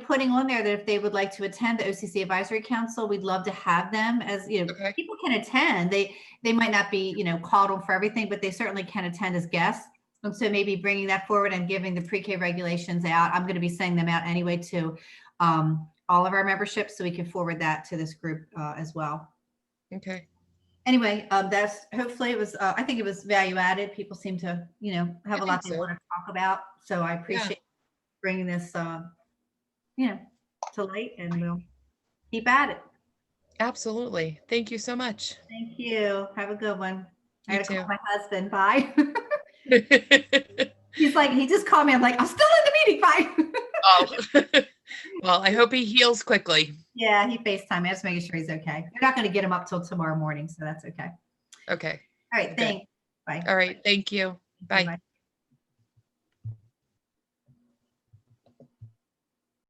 putting on there that if they would like to attend the OCC Advisory Council, we'd love to have them as, Okay. people can attend. They might not be, called on for everything, but they certainly can attend as guests. And so maybe bringing that forward and giving the pre-K regulations out. I'm going to be sending them out anyway to all of our memberships, so we can forward that to this group as well. Okay. Anyway, that's hopefully it was, I think it was value added. People seem to, have a lot think they so. want to talk about. So I appreciate bringing this, to light, and we'll keep at it. Absolutely. Thank you so much. Thank you. Have a good one. I You gotta call too. my husband. Bye. He's like, he just called me. I'm like, I'm still in the meeting. Bye. Oh, well, I hope he heals quickly. Yeah, he FaceTime. I'm just making sure he's okay. They're not going to get him up till tomorrow morning, so that's okay. Okay. All right. Good. Thanks. Bye. All right. Thank you. Bye. Bye.